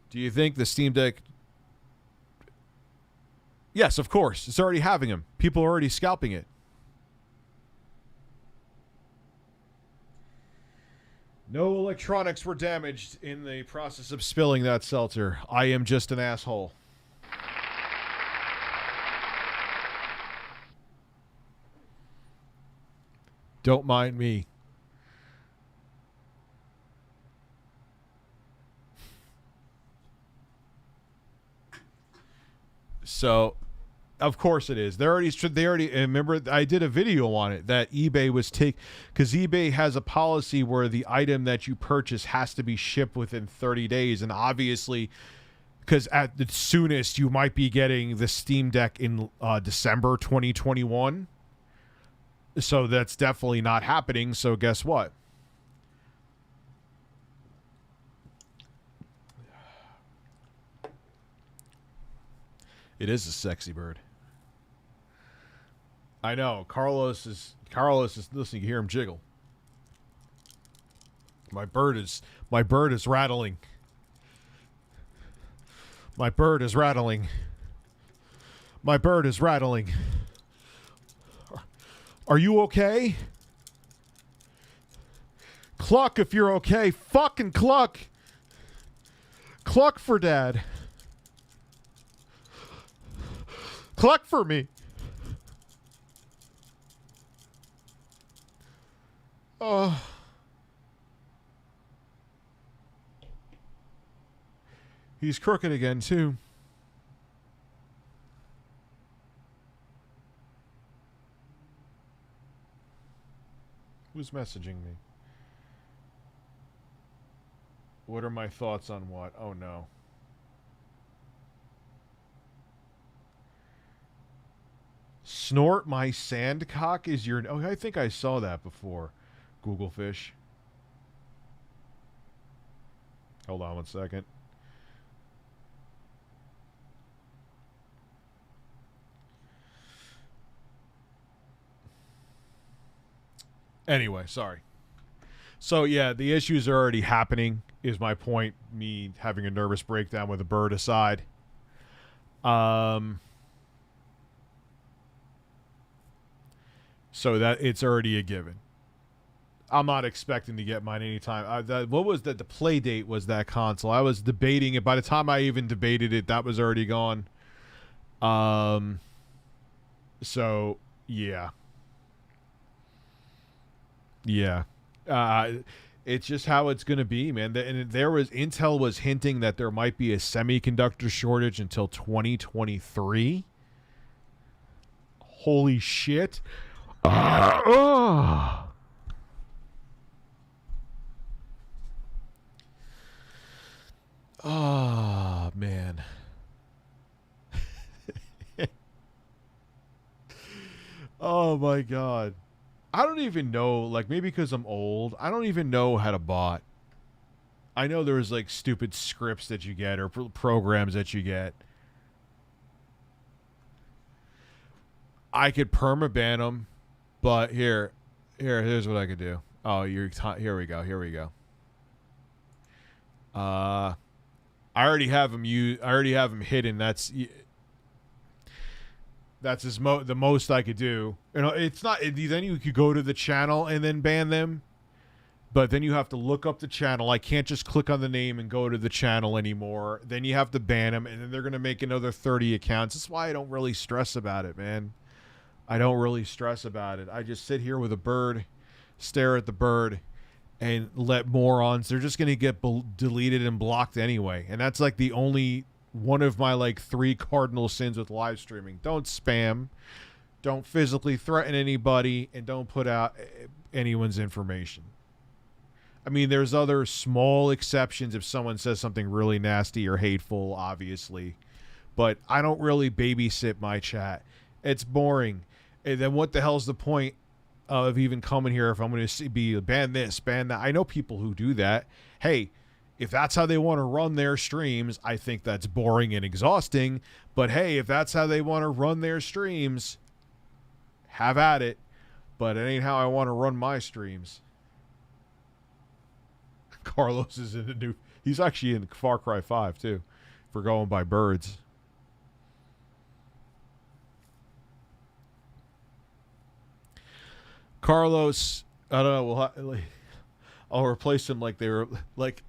Do you think the Steam Deck... Yes, of course. It's already having them. People are already scalping it. No electronics were damaged in the process of spilling that seltzer. I am just an asshole. Don't mind me. So, of course it is. They already remember I did a video on it that eBay was because eBay has a policy where the item that you purchase has to be shipped within 30 days, and obviously because at the soonest you might be getting the Steam Deck in December 2021. So that's definitely not happening. So guess what? It is a sexy bird. I know. Carlos is listening. You hear him jiggle. My bird is rattling. My bird is rattling. My bird is rattling. Are you okay? Cluck if you're okay. Fucking cluck. Cluck for Dad. Cluck for me. Oh. He's crooked again, too. Who's messaging me? What are my thoughts on what? Oh, no. Snort my sandcock is your... Oh, I think I saw that before. Google fish. Hold on one second. Anyway, sorry. So, yeah, the issues are already happening, is my point. Me having a nervous breakdown with a bird aside. So that it's already a given. I'm not expecting to get mine anytime. What was that? The play date was that console. I was debating it. By the time I even debated it, that was already gone. So, yeah. Yeah. It's just how it's going to be, man. And Intel was hinting that there might be a semiconductor shortage until 2023. Holy shit. Oh, man. Oh, my God. I don't even know, like, maybe because I'm old, I don't even know how to bot. I know there's, like, stupid scripts that you get or programs that you get. I could permaban them, but here's what I could do. Oh, here we go. I already have them hidden. That's the most I could do. You know, it's not. Then you could go to the channel and then ban them, but then you have to look up the channel. I can't just click on the name and go to the channel anymore. Then you have to ban them, and then they're gonna make another 30 accounts. That's why I don't really stress about it, man. I don't really stress about it. I just sit here with a bird, stare at the bird, and let morons. They're just gonna get deleted and blocked anyway, and that's like the only one of my like 3 cardinal sins with live streaming. Don't spam, don't physically threaten anybody, and don't put out anyone's information. I mean, there's other small exceptions if someone says something really nasty or hateful, obviously, but I don't really babysit my chat. It's boring. And then what the hell's the point of even coming here if I'm going to be ban this, ban that? I know people who do that. Hey, if that's how they want to run their streams, I think that's boring and exhausting. But hey, if that's how they want to run their streams, have at it. But it ain't how I want to run my streams. Carlos is in the new... He's actually in Far Cry 5, too, for going by birds. Carlos, I don't know. I'll replace him like they were... like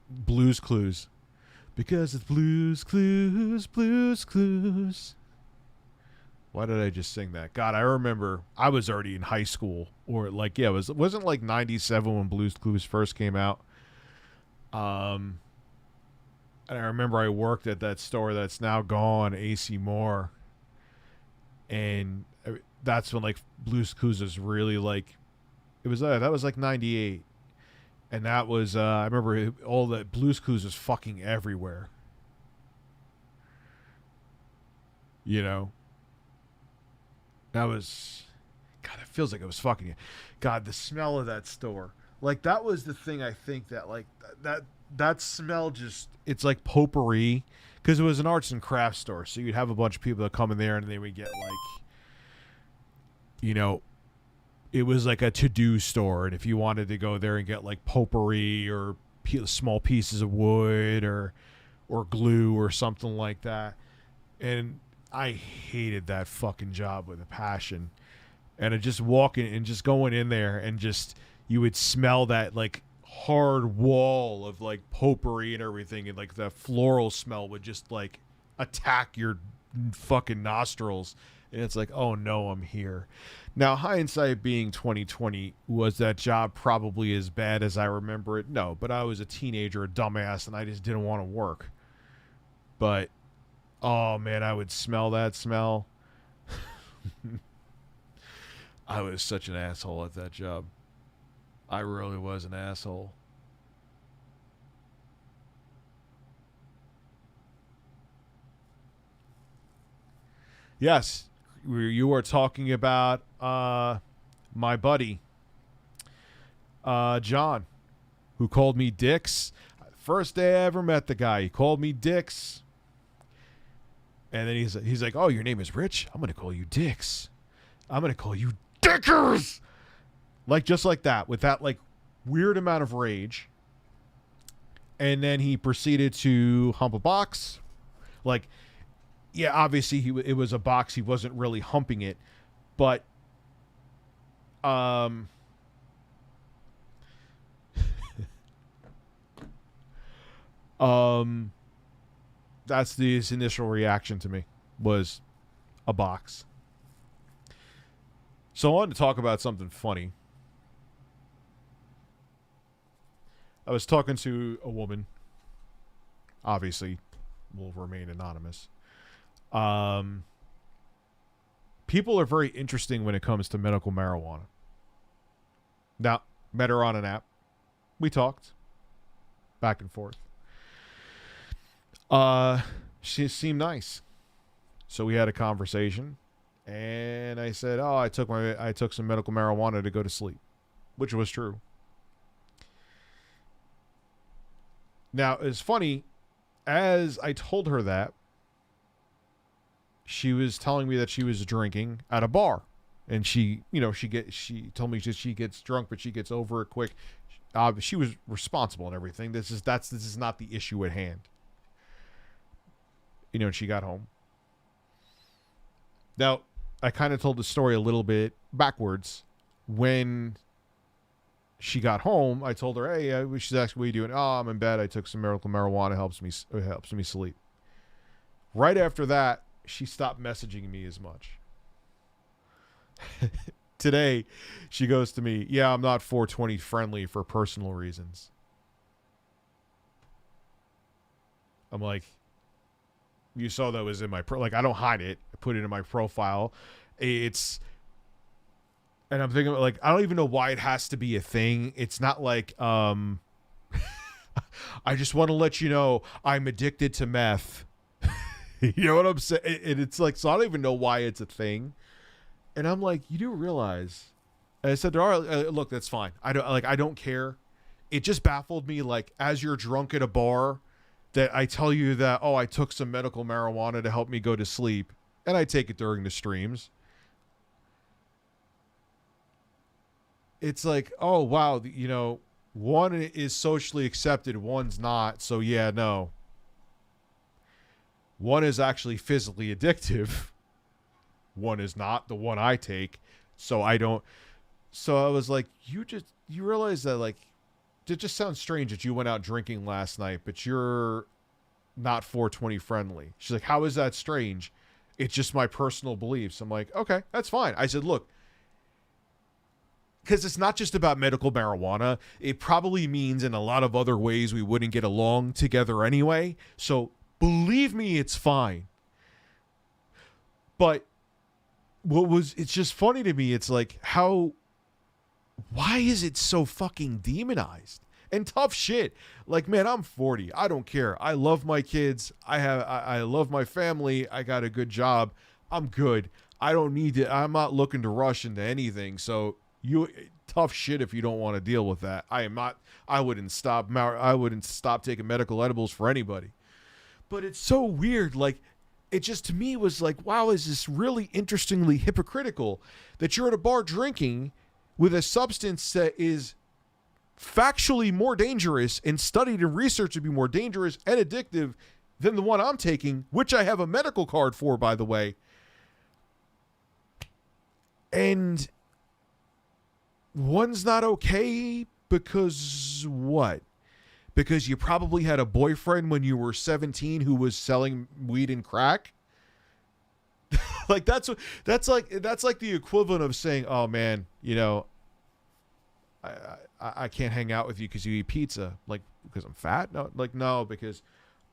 Blues Clues. Because it's Blues Clues, Blues Clues. Why did I just sing that? God, I remember I was already in high school, or like, yeah, it wasn't like 97 when Blues Clues first came out. And I remember I worked at that store that's now gone, AC Moore, and that's when like Blues Clues was really like, it was that was like 98, and that was I remember all that Blues Clues was fucking everywhere. You know. That was, God, it feels like it was fucking you. God, the smell of that store. Like, that was the thing I think that, like, that smell just, it's like potpourri. because it was an arts and crafts store. So you'd have a bunch of people that come in there and they would get like, you know, it was like a to-do store. And if you wanted to go there and get like potpourri or small pieces of wood or glue or something like that. And I hated that fucking job with a passion. And I just walking and just going in there and just, you would smell that like hard wall of like potpourri and everything, and like the floral smell would just like attack your fucking nostrils, and it's like, oh no, I'm here. Now, hindsight being 2020, was that job probably as bad as I remember it? No, but I was a teenager, a dumbass, and I just didn't want to work. But oh man, I would smell that smell. I was such an asshole at that job. I really was an asshole. Yes, you are talking about my buddy, John, who called me Dix. First day I ever met the guy, he called me Dix. And then he's like, oh, your name is Rich? I'm going to call you Dix. I'm going to call you Dickers. Like, just like that, with that, like, weird amount of rage. And then he proceeded to hump a box. Like, yeah, obviously, it was a box. He wasn't really humping it. But, that's his initial reaction to me, was a box. So I wanted to talk about something funny. I was talking to a woman. Obviously, will remain anonymous. People are very interesting when it comes to medical marijuana. Now, met her on an app. We talked back and forth. She seemed nice. So we had a conversation, and I said, "Oh, I took some medical marijuana to go to sleep," which was true. Now, it's funny, as I told her that, she was telling me that she was drinking at a bar, and she told me that she gets drunk, but she gets over it quick. She was responsible and everything. This is not the issue at hand. And she got home. Now, I kind of told the story a little bit backwards. When she got home, I told her, "Hey," she's asking, "What are you doing?" "Oh, I'm in bed. I took some medical marijuana. It helps me sleep." Right after that, she stopped messaging me as much. Today, she goes to me, "Yeah, I'm not 420 friendly for personal reasons." I'm like, you saw that was in my I don't hide it. I put it in my profile. And I'm thinking, like, I don't even know why it has to be a thing. It's not like I just want to let you know I'm addicted to meth. You know what I'm saying? And it's like, so I don't even know why it's a thing. And I'm like, you do realize? And I said, "All right, look, that's fine. I don't care." It just baffled me, like, as you're drunk at a bar, that I tell you that, "Oh, I took some medical marijuana to help me go to sleep," and I take it during the streams. It's like, oh, wow, one is socially accepted, one's not. So, yeah, no. One is actually physically addictive. One is not, the one I take. So I don't. So I was like, you realize that, like, it just sounds strange that you went out drinking last night, but you're not 420 friendly. She's like, "How is that strange?" "It's just my personal beliefs." I'm like, okay, that's fine. I said, look, because it's not just about medical marijuana. It probably means in a lot of other ways we wouldn't get along together anyway. So believe me, it's fine. But it's just funny to me. It's like, why is it so fucking demonized? And tough shit. Like, man, I'm 40. I don't care. I love my kids. I love my family. I got a good job. I'm good. I don't need to. I'm not looking to rush into anything. So tough shit if you don't want to deal with that. I wouldn't stop taking medical edibles for anybody. But it's so weird. Like, it just to me was like, wow, is this really interestingly hypocritical that you're at a bar drinking with a substance that is factually more dangerous and studied and researched to be more dangerous and addictive than the one I'm taking, which I have a medical card for, by the way. And one's not okay because what? Because you probably had a boyfriend when you were 17 who was selling weed and crack? Like that's like the equivalent of saying, "Oh man, you know, I can't hang out with you because you eat pizza." Like, because I'm fat? No, like no, because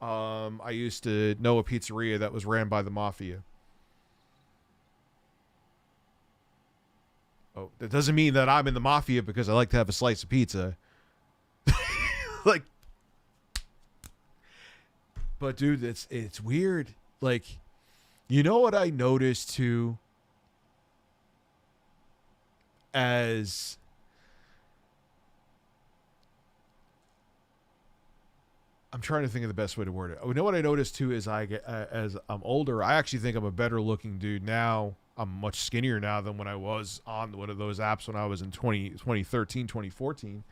I used to know a pizzeria that was ran by the mafia. Oh, that doesn't mean that I'm in the mafia because I like to have a slice of pizza. Like, but dude, it's weird. Like, you know what I noticed too? As I'm trying to think of the best way to word it. You know what I noticed too is as I'm older, I actually think I'm a better looking dude now. I'm much skinnier now than when I was on one of those apps when I was in 2013, 2014.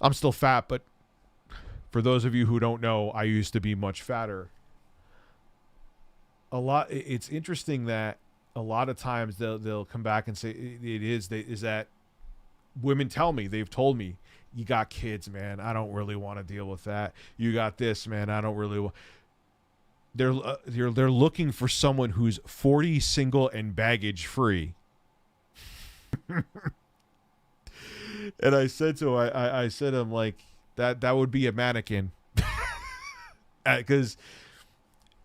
I'm still fat, but for those of you who don't know, I used to be much fatter. It's interesting that a lot of times they'll come back and say is that women tell me, they've told me, you got kids, man, I don't really want to deal with that. You got this, man, I don't really want. They're looking for someone who's 40, single, and baggage free. And I said to him, I said I'm like, that would be a mannequin. Because,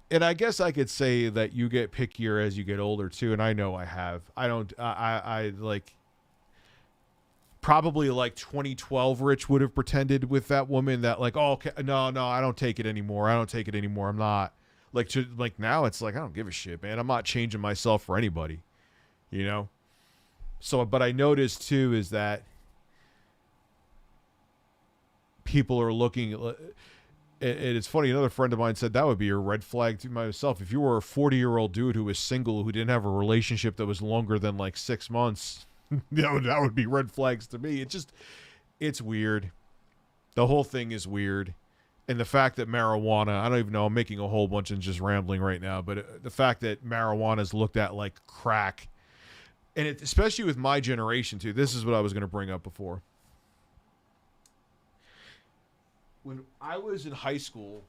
and I guess I could say that you get pickier as you get older too, and I know I have. I like, probably like 2012 Rich would have pretended with that woman that like, oh, okay, no, I don't take it anymore. I'm not. Like now it's like, I don't give a shit, man. I'm not changing myself for anybody, you know? So, but I noticed too is that people are looking, and it's funny, another friend of mine said that would be a red flag to myself. If you were a 40-year-old dude who was single, who didn't have a relationship that was longer than like 6 months, that would be red flags to me. It's weird. The whole thing is weird. And the fact that marijuana, I don't even know, I'm making a whole bunch and just rambling right now, but the fact that marijuana is looked at like crack, and especially with my generation too, this is what I was going to bring up before. When I was in high school,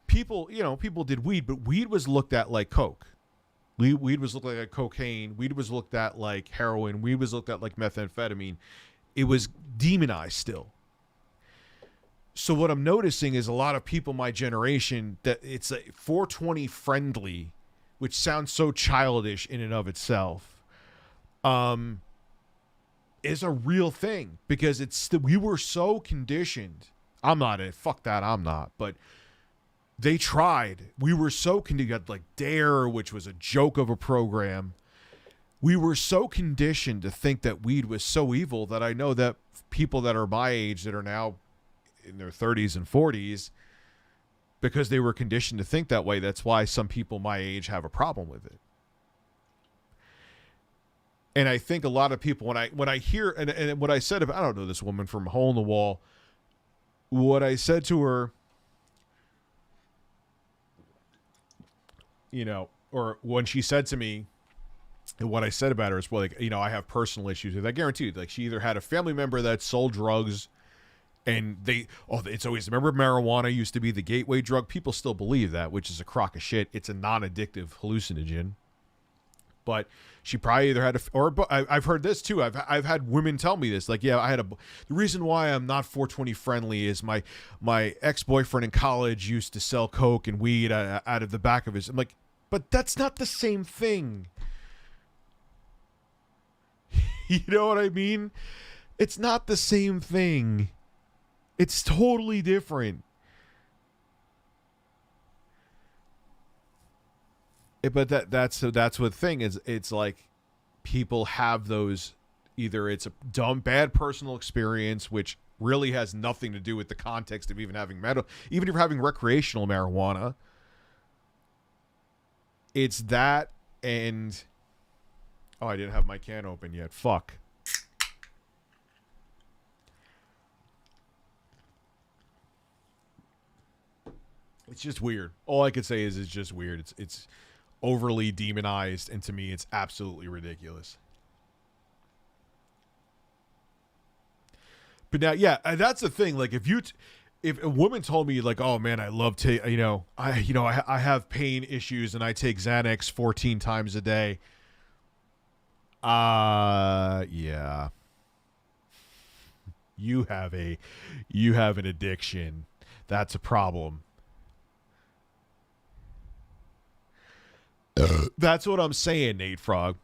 people did weed, but weed was looked at like coke. Weed was looked at like cocaine. Weed was looked at like heroin. Weed was looked at like methamphetamine. It was demonized still. So what I'm noticing is a lot of people my generation, that it's a 420 friendly, which sounds so childish in and of itself, is a real thing, because we were so conditioned. I'm not it. Fuck that. I'm not. But they tried. We were so conditioned, like Dare, which was a joke of a program. We were so conditioned to think that weed was so evil that I know that people that are my age that are now in their 30s and 40s, because they were conditioned to think that way, that's why some people my age have a problem with it. And I think a lot of people, when I hear, and what I said about, I don't know this woman from Hole in the Wall, what I said to her, you know, or when she said to me, and what I said about her is, well, like, you know, I have personal issues with, I guarantee you, like, she either had a family member that sold drugs, and it's always, remember marijuana used to be the gateway drug? People still believe that, which is a crock of shit. It's a non-addictive hallucinogen. But she probably either had I've heard this too. I've had women tell me this. Like, yeah, the reason why I'm not 420 friendly is my ex-boyfriend in college used to sell coke and weed out of the back of his. I'm like, but that's not the same thing. You know what I mean? It's not the same thing. It's totally different. But that's what the thing is. It's like people have those, either it's a dumb, bad personal experience, which really has nothing to do with the context of even having even if you're having recreational marijuana. It's that and... Oh, I didn't have my can open yet. Fuck. It's just weird. All I could say is it's just weird. It's overly demonized, and to me, it's absolutely ridiculous. But now, yeah, that's the thing. Like, if a woman told me, like, oh man, I love I have pain issues and I take Xanax 14 times a day. Yeah. You have an addiction. That's a problem. That's what I'm saying, Nate Frog.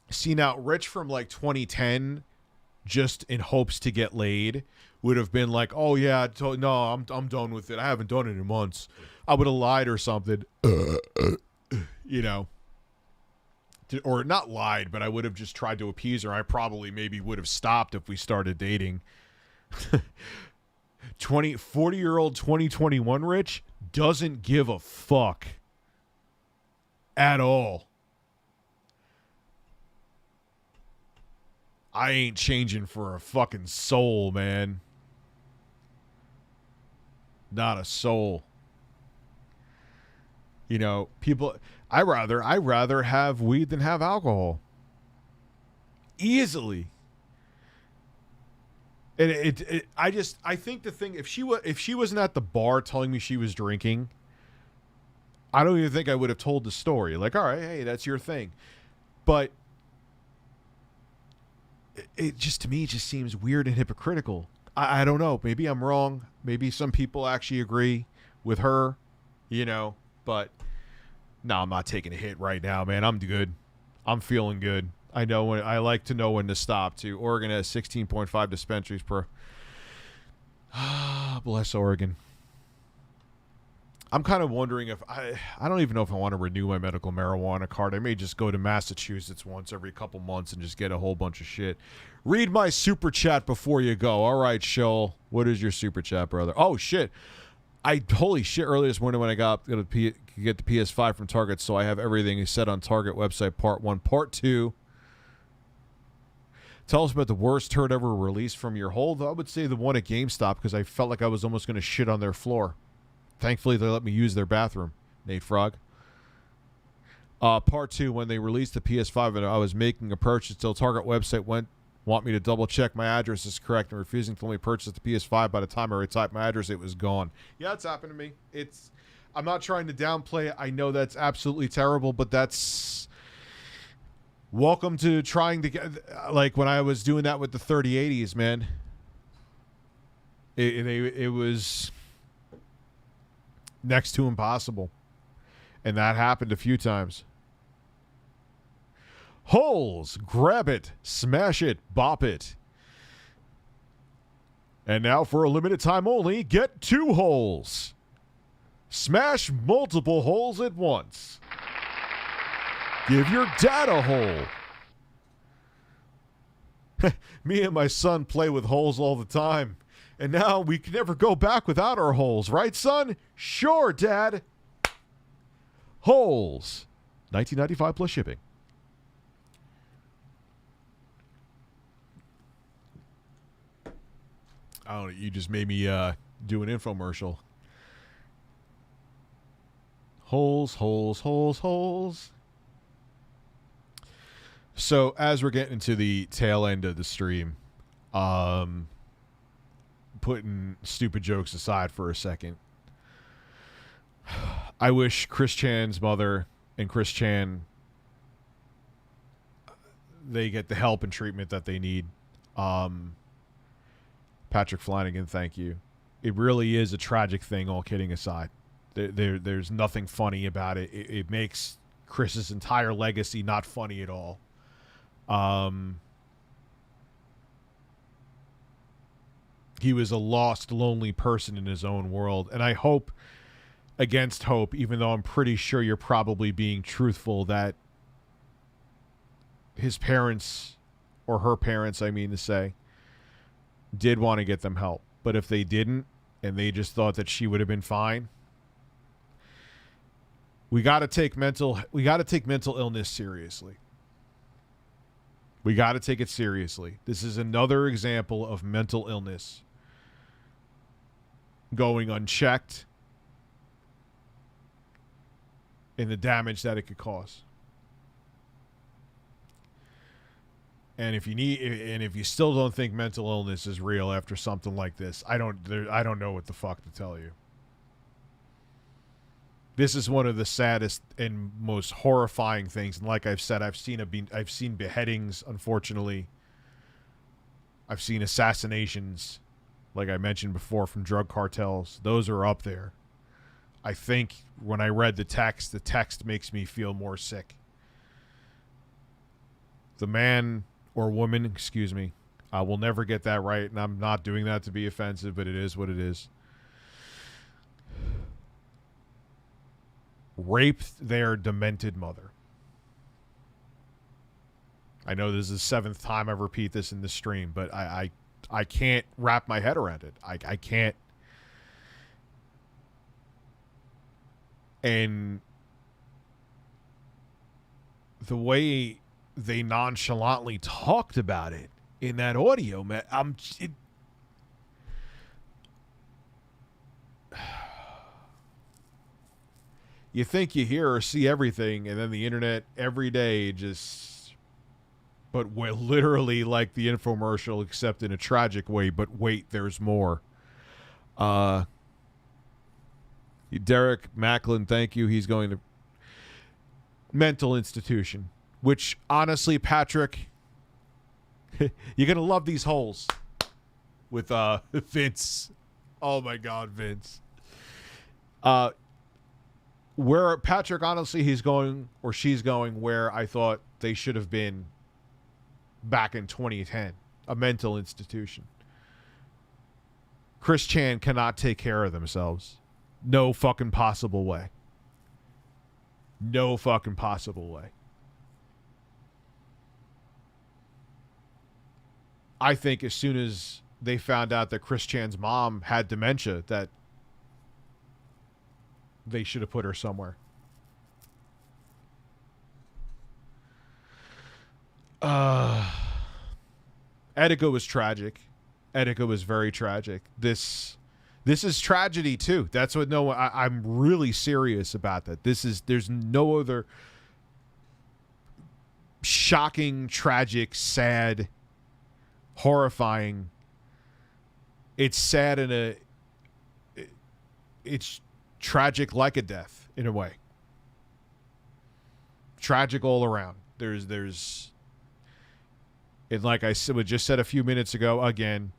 See, now, Rich from like 2010, just in hopes to get laid, would have been like, oh yeah, no, I'm done with it. I haven't done it in months. I would have lied or something. You know. Or not lied, but I would have just tried to appease her. I probably maybe would have stopped if we started dating. 40-year-old 2021 Rich doesn't give a fuck. At all. I ain't changing for a fucking soul, man. Not a soul. You know, people... I rather have weed than have alcohol. Easily. And I think the thing, if she wasn't at the bar telling me she was drinking, I don't even think I would have told the story. Like, all right, hey, that's your thing. But it just, to me, it just seems weird and hypocritical. I don't know. Maybe I'm wrong. Maybe some people actually agree with her, you know, but no, I'm not taking a hit right now, man. I'm good. I'm feeling good. I like to know when to stop too. Oregon has 16.5 dispensaries per. Bless Oregon. I'm kind of wondering if I don't even know if I want to renew my medical marijuana card. I may just go to Massachusetts once every couple months and just get a whole bunch of shit. Read my super chat before you go. All right, Shoal. What is your super chat, brother? Oh, shit. Holy shit, early this morning when I got to get the PS5 from Target, so I have everything set on Target website, part 1. Part 2. Tell us about the worst turd ever released from your hold. I would say the one at GameStop because I felt like I was almost going to shit on their floor. Thankfully, they let me use their bathroom. Nate Frog. Part 2, when they released the PS5 and I was making a purchase, till Target website want me to double check my address is correct and refusing to let me purchase the PS5. By the time I retyped my address, it was gone. Yeah, it's happened to me. I'm not trying to downplay it. I know that's absolutely terrible, but that's... Welcome to trying to get... Like, when I was doing that with the 3080s, man. It was... next to impossible. And that happened a few times. Holes, grab it, smash it, bop it. And now for a limited time only, get 2 holes. Smash multiple holes at once. Give your dad a hole. Me and my son play with holes all the time. And now we can never go back without our holes, right, son? Sure, Dad. Holes. $19.95 plus shipping. I don't know. You just made me do an infomercial. Holes, holes, holes, holes. So as we're getting to the tail end of the stream, putting stupid jokes aside for a second, I wish Chris Chan's mother and Chris Chan, they get the help and treatment that they need. Patrick Flanagan, thank you. It really is a tragic thing, all kidding aside. There's nothing funny about it. It makes Chris's entire legacy not funny at all. He was a lost, lonely person in his own world. And I hope, against hope, even though I'm pretty sure you're probably being truthful, that his parents, or her parents, I mean to say, did want to get them help. But if they didn't, and they just thought that she would have been fine, we got to take mental illness seriously. We got to take it seriously. This is another example of mental illness going unchecked and the damage that it could cause. And if you still don't think mental illness is real after something like this, I don't know what the fuck to tell you. This is one of the saddest and most horrifying things. And like I've said, I've seen beheadings, unfortunately. I've seen assassinations, like I mentioned before, from drug cartels. Those are up there. I think when I read the text makes me feel more sick. The man or woman, excuse me, I will never get that right, and I'm not doing that to be offensive, but it is what it is. Raped their demented mother. I know this is the 7th time I repeat this in the stream, but I can't wrap my head around it. I can't. And the way they nonchalantly talked about it in that audio, man, you think you hear or see everything, and then the internet every day just, but literally like the infomercial, except in a tragic way. But wait, there's more. Derek Macklin, thank you. He's going to mental institution, which honestly, Patrick, you're going to love these holes with Vince. Oh my God, Vince. Where Patrick, honestly, he's going, or she's going, where I thought they should have been back in 2010, a mental institution. Chris Chan cannot take care of themselves. No fucking possible way. No fucking possible way. I think as soon as they found out that Chris Chan's mom had dementia, that they should have put her somewhere. Etika was tragic. Etika was very tragic. This is tragedy too. That's what I'm really serious about that. There's no other shocking, tragic, sad, horrifying. It's sad it's tragic like a death in a way. Tragic all around. There's and like I just said a few minutes ago, again,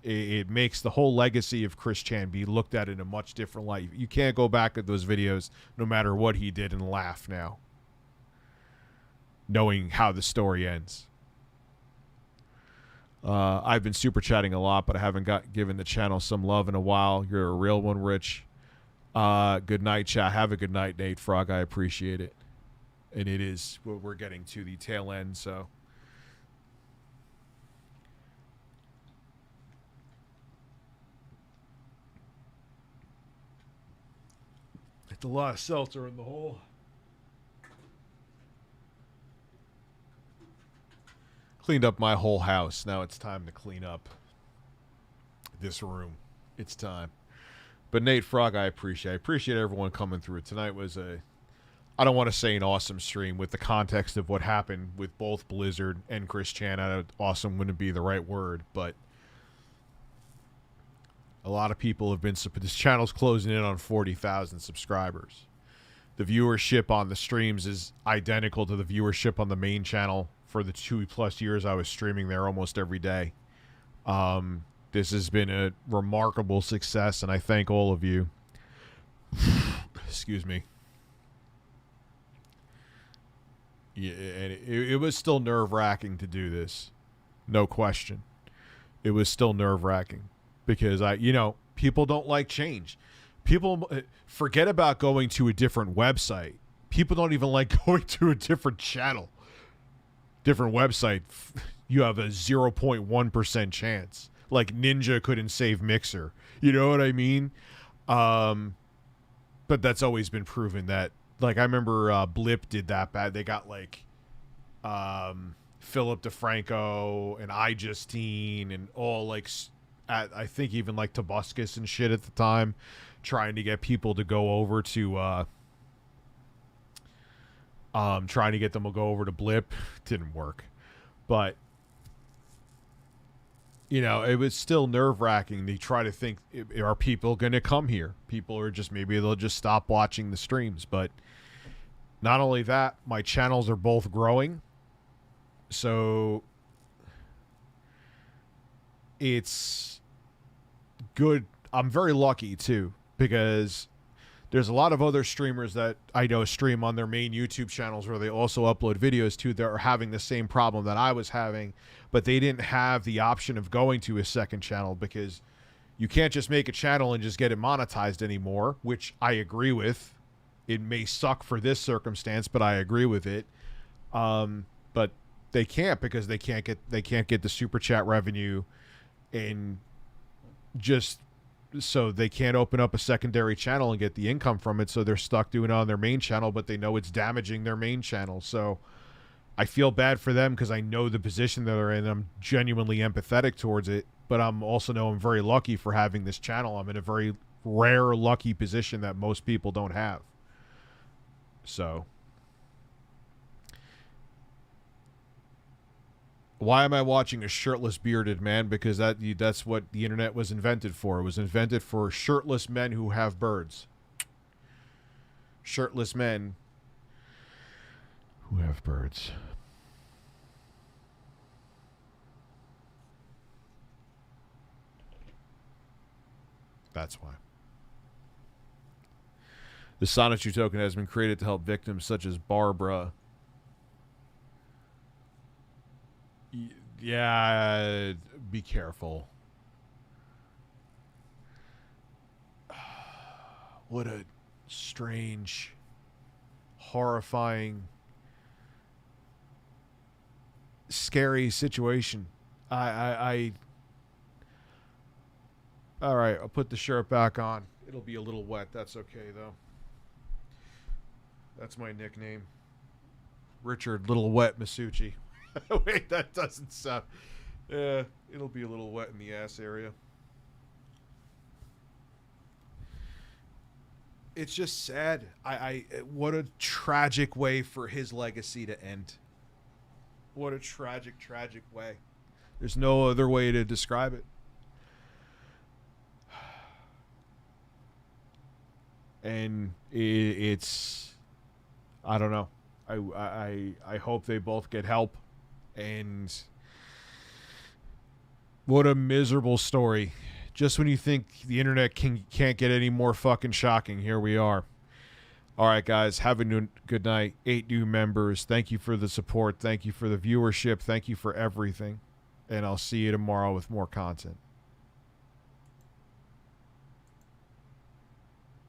it makes the whole legacy of Chris Chan be looked at in a much different light. You can't go back at those videos, no matter what he did, and laugh now, knowing how the story ends. I've been super chatting a lot, but I haven't given the channel some love in a while. You're a real one, Rich. Good night, chat. Have a good night, Nate Frog. I appreciate it. And it is, we're getting to the tail end, so. It's a lot of seltzer in the hole. Cleaned up my whole house. Now it's time to clean up this room. It's time. But Nate Frog, I appreciate everyone coming through. Tonight was I don't want to say an awesome stream with the context of what happened with both Blizzard and Chris Chan. Awesome wouldn't be the right word, but a lot of people have been, this channel's closing in on 40,000 subscribers. The viewership on the streams is identical to the viewership on the main channel for the 2+ years I was streaming there almost every day. This has been a remarkable success, and I thank all of you. Excuse me. Yeah, and it was still nerve-wracking to do this. No question. It was still nerve-wracking. Because people don't like change. People forget about going to a different website. People don't even like going to a different channel. Different website, you have a 0.1% chance. like Ninja couldn't save Mixer. You know what I mean? But that's always been proven that, like, I remember Blip did that bad. They got like Philip DeFranco and iJustine and all like I think even like Tobuscus and shit at the time, trying to get people to go over to trying to get them to go over to Blip. Didn't work. But you know, it was still nerve-wracking. They try to think, are people going to come here? People are just, maybe they'll just stop watching the streams. But not only that, my channels are both growing. So it's good. I'm very lucky, too, because there's a lot of other streamers that I know stream on their main YouTube channels where they also upload videos to that are having the same problem that I was having, but they didn't have the option of going to a second channel because you can't just make a channel and just get it monetized anymore, which I agree with. It may suck for this circumstance, but I agree with it. But they can't because they can't get the super chat revenue, and just so they can't open up a secondary channel and get the income from it, so they're stuck doing it on their main channel, but they know it's damaging their main channel. So I feel bad for them because I know the position that they're in. I'm genuinely empathetic towards it, but I'm also know I'm very lucky for having this channel. I'm in a very rare, lucky position that most people don't have. So why am I watching a shirtless, bearded man? Because that's what the internet was invented for. It was invented for shirtless men who have birds. Shirtless men who have birds. That's why. The Sonichu token has been created to help victims such as Barbara. Yeah, be careful. What a strange, horrifying, scary situation. All right, I'll put the shirt back on. It'll be a little wet. That's okay, though. That's my nickname. Richard Little Wet Masucci. Wait, that doesn't sound... Yeah, it'll be a little wet in the ass area. It's just sad. What a tragic way for his legacy to end. What a tragic, tragic way. There's no other way to describe it. And it's... I don't know. I hope they both get help. And what a miserable story. Just when you think the internet can't get any more fucking shocking, here we are. All right, guys, have a good night. 8 new members. Thank you for the support. Thank you for the viewership. Thank you for everything. And I'll see you tomorrow with more content.